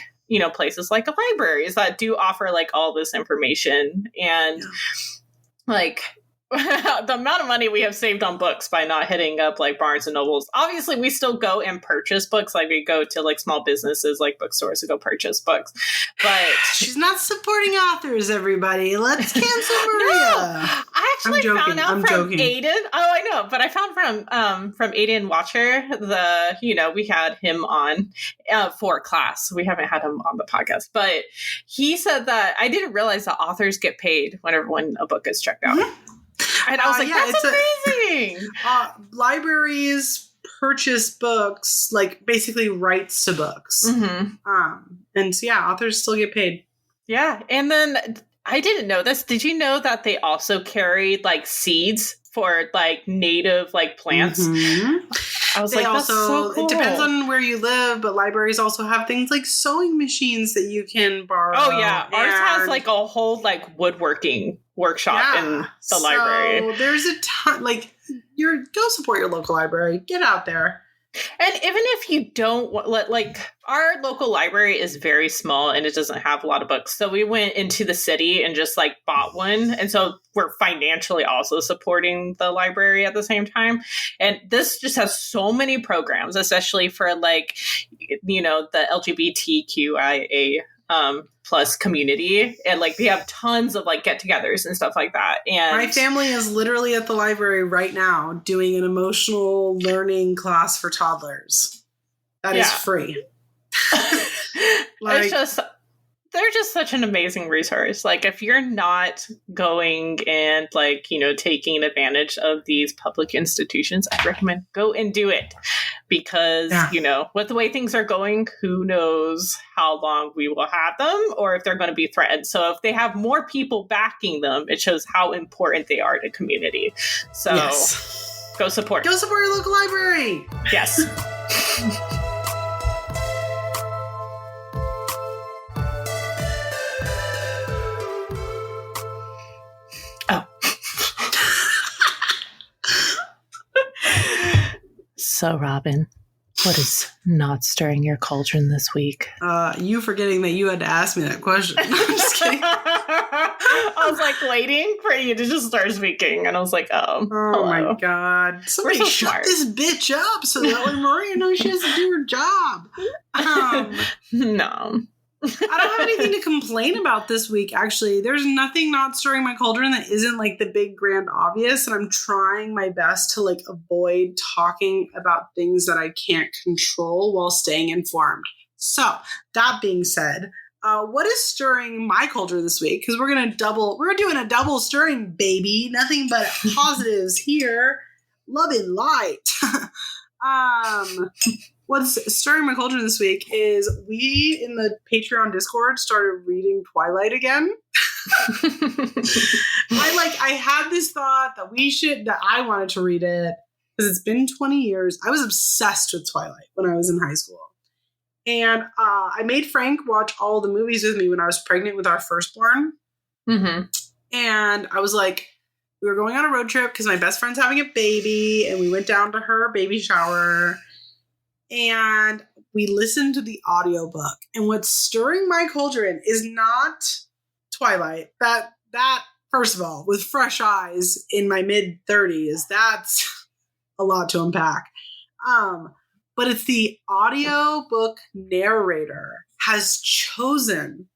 places like libraries that do offer all this information. And the amount of money we have saved on books by not hitting up Barnes and Nobles. Obviously, we still go and purchase books. We go to small businesses bookstores to go purchase books. But she's not supporting authors, everybody. Let's cancel Maria. No, I actually found out from Aiden. Oh, I know, but I found from Aiden Watcher. We had him on for class. We haven't had him on the podcast, but he said that I didn't realize that authors get paid when a book is checked out. Mm-hmm. And I was that's amazing. Libraries purchase books, basically rights to books. Mm-hmm. And so, authors still get paid. Yeah. And then I didn't know this. Did you know that they also carry seeds for native plants? Mm-hmm. I was that's so cool. It depends on where you live, but libraries also have things like sewing machines that you can borrow. Oh yeah. Ours has a whole woodworking workshop in the library. So there's a ton, go support your local library. Get out there. And even if you don't our local library is very small and it doesn't have a lot of books. So we went into the city and just bought one. And so we're financially also supporting the library at the same time. And this just has so many programs, especially for the LGBTQIA plus community, and they have tons of get-togethers and stuff like that. And my family is literally at the library right now doing an emotional learning class for toddlers. That is free. It's just, they're just such an amazing resource. If you're not going and taking advantage of these public institutions, I recommend go and do it, because with the way things are going, who knows how long we will have them or if they're going to be threatened. So if they have more people backing them, it shows how important they are to community. So go support your local library. Yes. So, Robyn, what is not stirring your cauldron this week? You forgetting that you had to ask me that question. I'm just kidding. I was like waiting for you to just start speaking, and I was like, "Oh, hello. My god! Somebody so shut smart. this bitch up so that way Maria knows she has to do her job." No, I don't have anything to complain about this week. Actually, there's nothing not stirring my cauldron that isn't like the big grand obvious, and I'm trying my best to like avoid talking about things that I can't control while staying informed. So that being said, what is stirring my cauldron this week? Because we're doing a double stirring, baby. Nothing but positives here. Love and light. What's stirring my cauldron this week is we in the Patreon Discord started reading Twilight again. I had this thought that I wanted to read it because it's been 20 years. I was obsessed with Twilight when I was in high school. And I made Frank watch all the movies with me when I was pregnant with our firstborn. Mm-hmm. And I was like, we were going on a road trip because my best friend's having a baby, and we went down to her baby shower. And we listened to the audiobook. And what's stirring my cauldron is not Twilight. That first of all, with fresh eyes in my mid-30s, that's a lot to unpack. But it's the audiobook narrator has chosen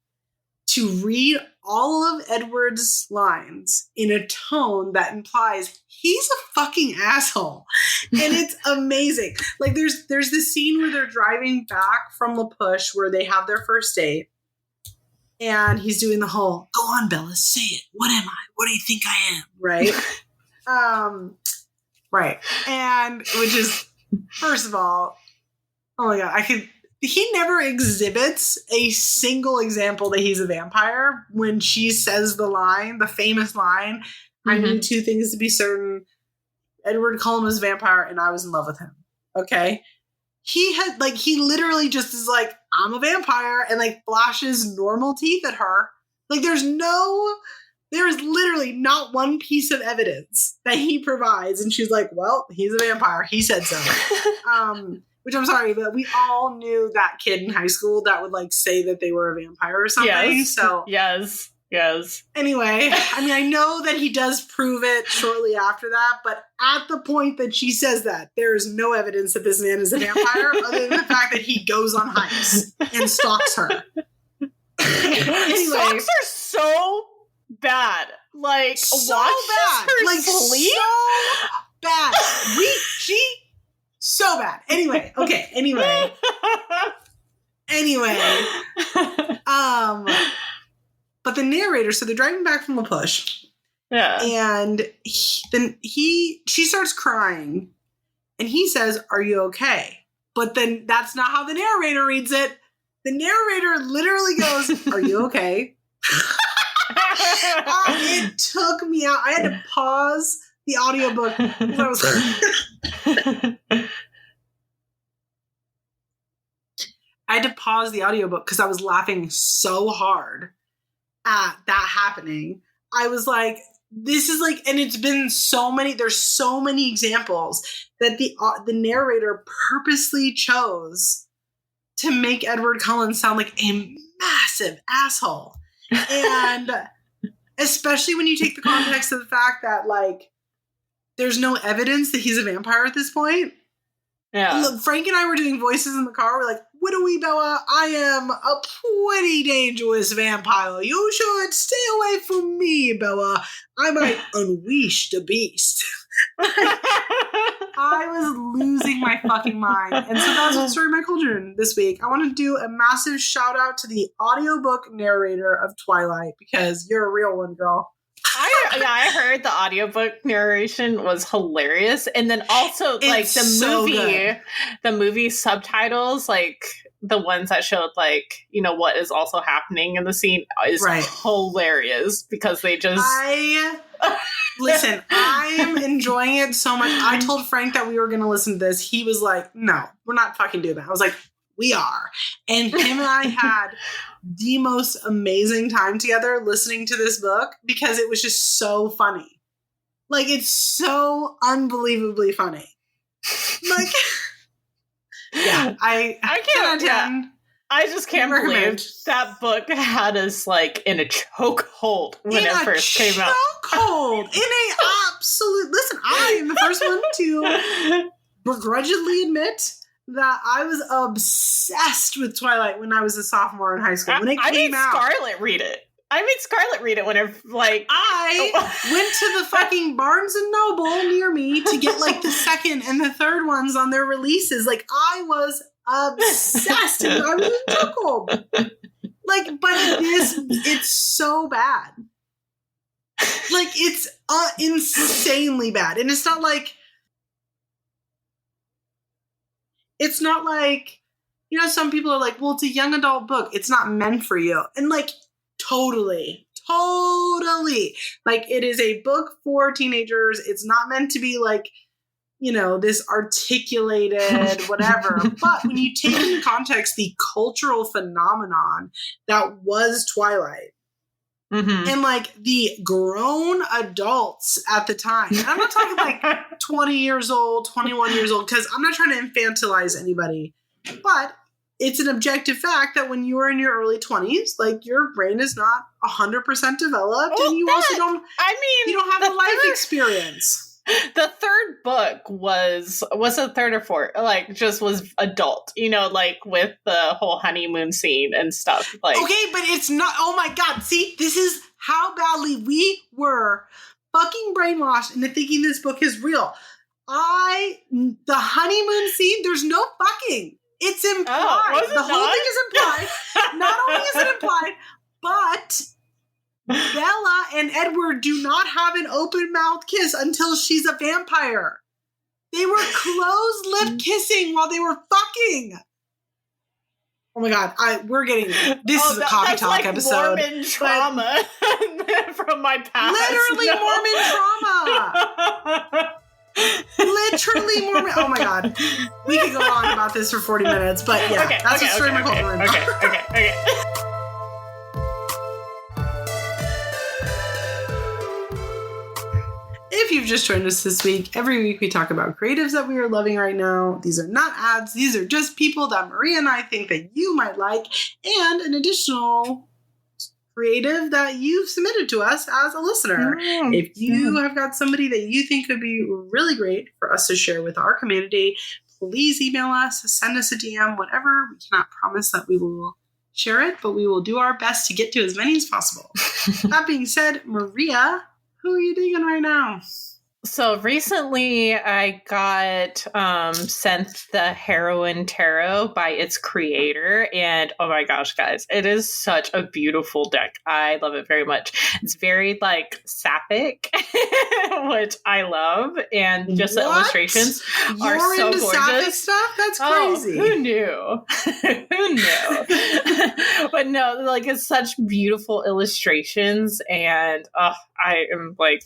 to read all of Edward's lines in a tone that implies he's a fucking asshole. And it's amazing. Like there's this scene where they're driving back from La Push where they have their first date. And he's doing the whole, go on, Bella, say it. What am I? What do you think I am? Right? Right. And which is, first of all, oh my God, he never exhibits a single example that he's a vampire. When she says the famous line, I knew two things to be certain. Edward Cullen was a vampire and I was in love with him. Okay. He literally just is like, I'm a vampire, and like flashes normal teeth at her. Like there is literally not one piece of evidence that he provides. And she's like, well, he's a vampire. He said so. Which I'm sorry, but we all knew that kid in high school that would like say that they were a vampire or something. Yes. So yes. Anyway, I mean, I know that he does prove it shortly after that, but at the point that she says that, there is no evidence that this man is a vampire other than the fact that he goes on hikes and stalks her. Anyway, stalks are so bad. Like, so watches bad. her Like sleep? so bad. So bad. Anyway, okay. Anyway. But the narrator, so they're driving back from La Push. Yeah. And she starts crying. And he says, are you okay? But then that's not how the narrator reads it. The narrator literally goes, are you okay? It took me out. I had to pause the audiobook. I was I had to pause the audiobook because I was laughing so hard at that happening. I was like, this is like, and it's been there's so many examples that the narrator purposely chose to make Edward Cullen sound like a massive asshole. And especially when you take the context of the fact that like, there's no evidence that he's a vampire at this point. Yeah. Look, Frank and I were doing voices in the car. We're like, what do we, Bella? I am a pretty dangerous vampire. You should stay away from me, Bella. I might unleash the beast. I was losing my fucking mind. And so that's what's stirring my cauldron this week. I want to do a massive shout out to the audiobook narrator of Twilight because you're a real one, girl. I heard the audiobook narration was hilarious, and then also like the movie subtitles, like the ones that showed like what is also happening in the scene is hilarious because they just. Listen, I am enjoying it so much. I told Frank that we were going to listen to this. He was like, "No, we're not fucking doing that." I was like, "We are," and him and I had the most amazing time together listening to this book because it was just so funny. Like, it's so unbelievably funny. Like, yeah, I can't. 10 out of 10. I just can't believe that book had us like in a chokehold when it first came out. Chokehold in a absolute. Listen, I am the first one to begrudgingly admit that I was obsessed with Twilight when I was a sophomore in high school. When it came out, Scarlett read it. I made Scarlett read it when it like. I went to the fucking Barnes and Noble near me to get like the second and the third ones on their releases. Like I was obsessed. I was in chokehold. Like, but it's so bad. Like it's insanely bad, and it's not like some people are like, well, it's a young adult book. It's not meant for you, and like totally. Like it is a book for teenagers. It's not meant to be like, this articulated whatever. But when you take into context the cultural phenomenon that was Twilight, and like the grown adults at the time, and I'm not talking like 20 years old, 21 years old, because I'm not trying to infantilize anybody, but it's an objective fact that when you are in your early 20s, like your brain is not 100% developed, and you also don't. I mean, you don't have a life experience. The third book was the third or fourth, like just was adult, like with the whole honeymoon scene and stuff. Like, okay, but it's not. Oh my God! See, this is how badly we were fucking brainwashed into thinking this book is real. The honeymoon scene. There's no fucking. It's implied. The whole thing is implied. Not only is it implied, but Bella and Edward do not have an open mouth kiss until she's a vampire. They were closed lip kissing while they were fucking. Oh my God! We're getting this is a coffee talk like episode. Mormon trauma from my past. Literally Mormon trauma. Literally Mormon. Oh my God, we could go on about this for 40 minutes, but yeah, that's a story of my culture. Okay. If you've just joined us this week, every week we talk about creatives that we are loving right now. These are not ads. These are just people that Maria and I think that you might like, and an additional creative that you've submitted to us as a listener. If you have got somebody that you think could be really great for us to share with our community, please email us, send us a DM, whatever. We cannot promise that we will share it, but we will do our best to get to as many as possible. That being said, Maria, who are you digging right now? So recently I got sent the Heroine Tarot by its creator, and oh my gosh, guys, it is such a beautiful deck. I love it very much. It's very like sapphic, which I love, and just the illustrations are so into gorgeous. Sapphic stuff? That's crazy. Oh, who knew? Who knew? But no, like it's such beautiful illustrations, and I am like.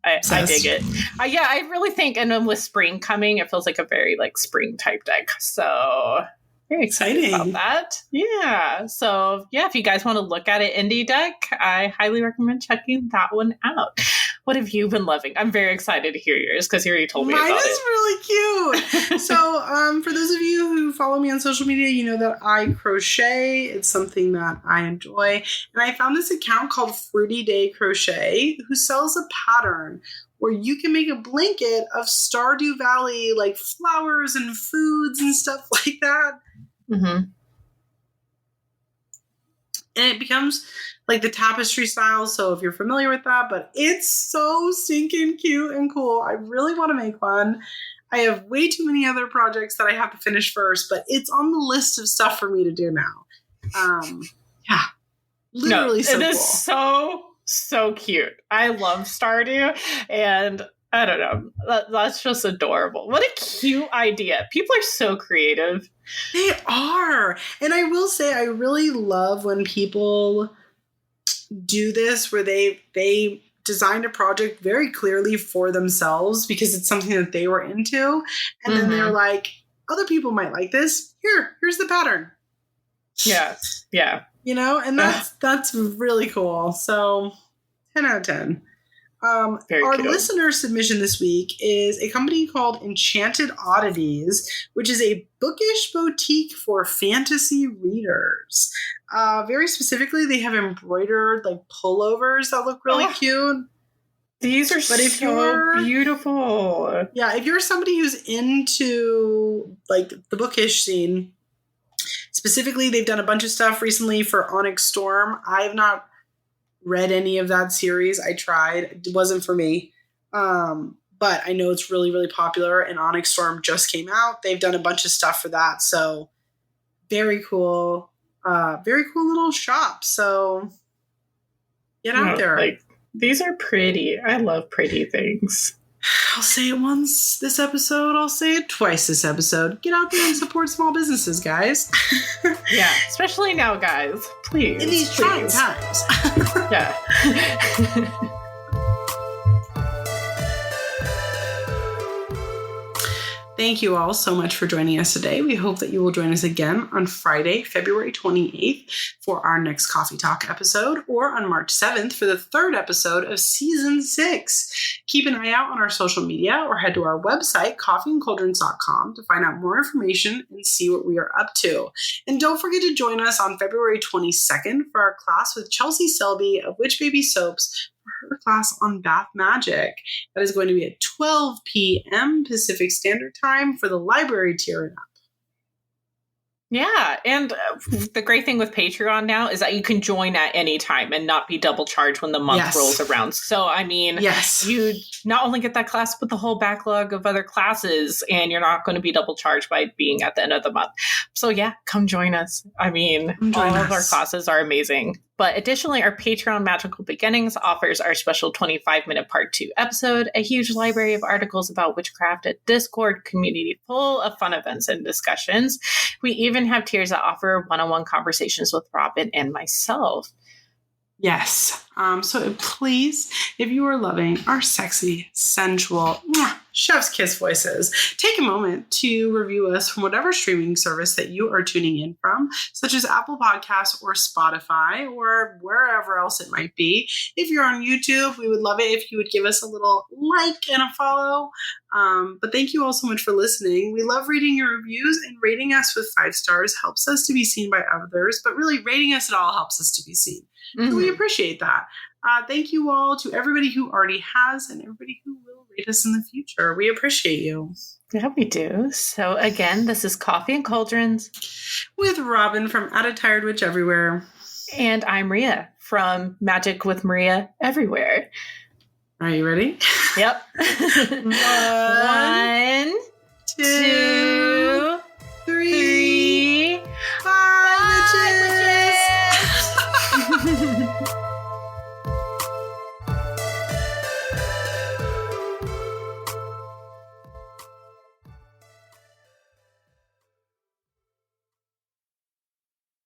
I dig it. I really think, and then with spring coming, it feels like a very like spring type deck. So very excited about that. Yeah. So yeah, if you guys want to look at an indie deck, I highly recommend checking that one out. What have you been loving? I'm very excited to hear yours because you already told me about it. Mine is really cute. So for those of you who follow me on social media, you know that I crochet. It's something that I enjoy. And I found this account called Fruity Day Crochet who sells a pattern where you can make a blanket of Stardew Valley, like flowers and foods and stuff like that. Mm-hmm. And it becomes like the tapestry style. So if you're familiar with that, but it's so stinking cute and cool. I really want to make one. I have way too many other projects that I have to finish first, but it's on the list of stuff for me to do now. Yeah, literally so cool. It is so cute. I love Stardew, and I don't know. That's just adorable. What a cute idea. People are so creative. They are. And I will say, I really love when people do this where they designed a project very clearly for themselves because it's something that they were into. And then they're like, other people might like this. Here's the pattern. Yeah. Yeah. You know, and that's really cool. So 10 out of 10. Our cute. listener submission this week is a company called Enchanted Oddities, which is a bookish boutique for fantasy readers. Very specifically, they have embroidered like pullovers that look really cute. These are so beautiful. Yeah, if you're somebody who's into like the bookish scene, specifically, they've done a bunch of stuff recently for Onyx Storm. I have not read any of that series. I tried. It wasn't for me. But I know it's really, really popular, and Onyx Storm just came out. They've done a bunch of stuff for that. So very cool. Very cool little shop. So get out there. Like, these are pretty. I love pretty things. I'll say it once this episode. I'll say it twice this episode. Get out there and support small businesses, guys. Yeah, especially now, guys. Please. In these trying times. Yeah. Thank you all so much for joining us today. We hope that you will join us again on Friday, February 28th for our next Coffee Talk episode, or on March 7th for the third episode of Season 6. Keep an eye out on our social media or head to our website, coffeeandcauldrons.com, to find out more information and see what we are up to. And don't forget to join us on February 22nd for our class with Chelsea Selby of Witch Baby Soaps, her class on bath magic. That is going to be at 12 p.m. Pacific Standard Time for the library tier and up. Yeah, and the great thing with Patreon now is that you can join at any time and not be double charged when the month rolls around. So, I mean, you not only get that class, but the whole backlog of other classes, and you're not going to be double charged by being at the end of the month. So, yeah, come join us. I mean, all of our classes are amazing. But additionally, our Patreon Magical Beginnings offers our special 25-minute part 2 episode, a huge library of articles about witchcraft, a Discord community full of fun events and discussions. We even have tiers that offer one-on-one conversations with Robyn and myself. Yes. So please, if you are loving our sexy, sensual, chef's kiss voices, take a moment to review us from whatever streaming service that you are tuning in from, such as Apple Podcasts or Spotify or wherever else it might be. If you're on YouTube, we would love it if you would give us a little like and a follow. But thank you all so much for listening. We love reading your reviews, and rating us with 5 stars helps us to be seen by others, but really rating us at all helps us to be seen. Mm-hmm. So we appreciate that. Thank you all to everybody who already has and everybody who will rate us in the future. We appreciate you. Yeah, we do. So again, this is Coffee and Cauldrons with Robyn from At a Tired Witch Everywhere. And I'm Maria from Magic with Maria Everywhere. Are you ready? Yep. 1, 2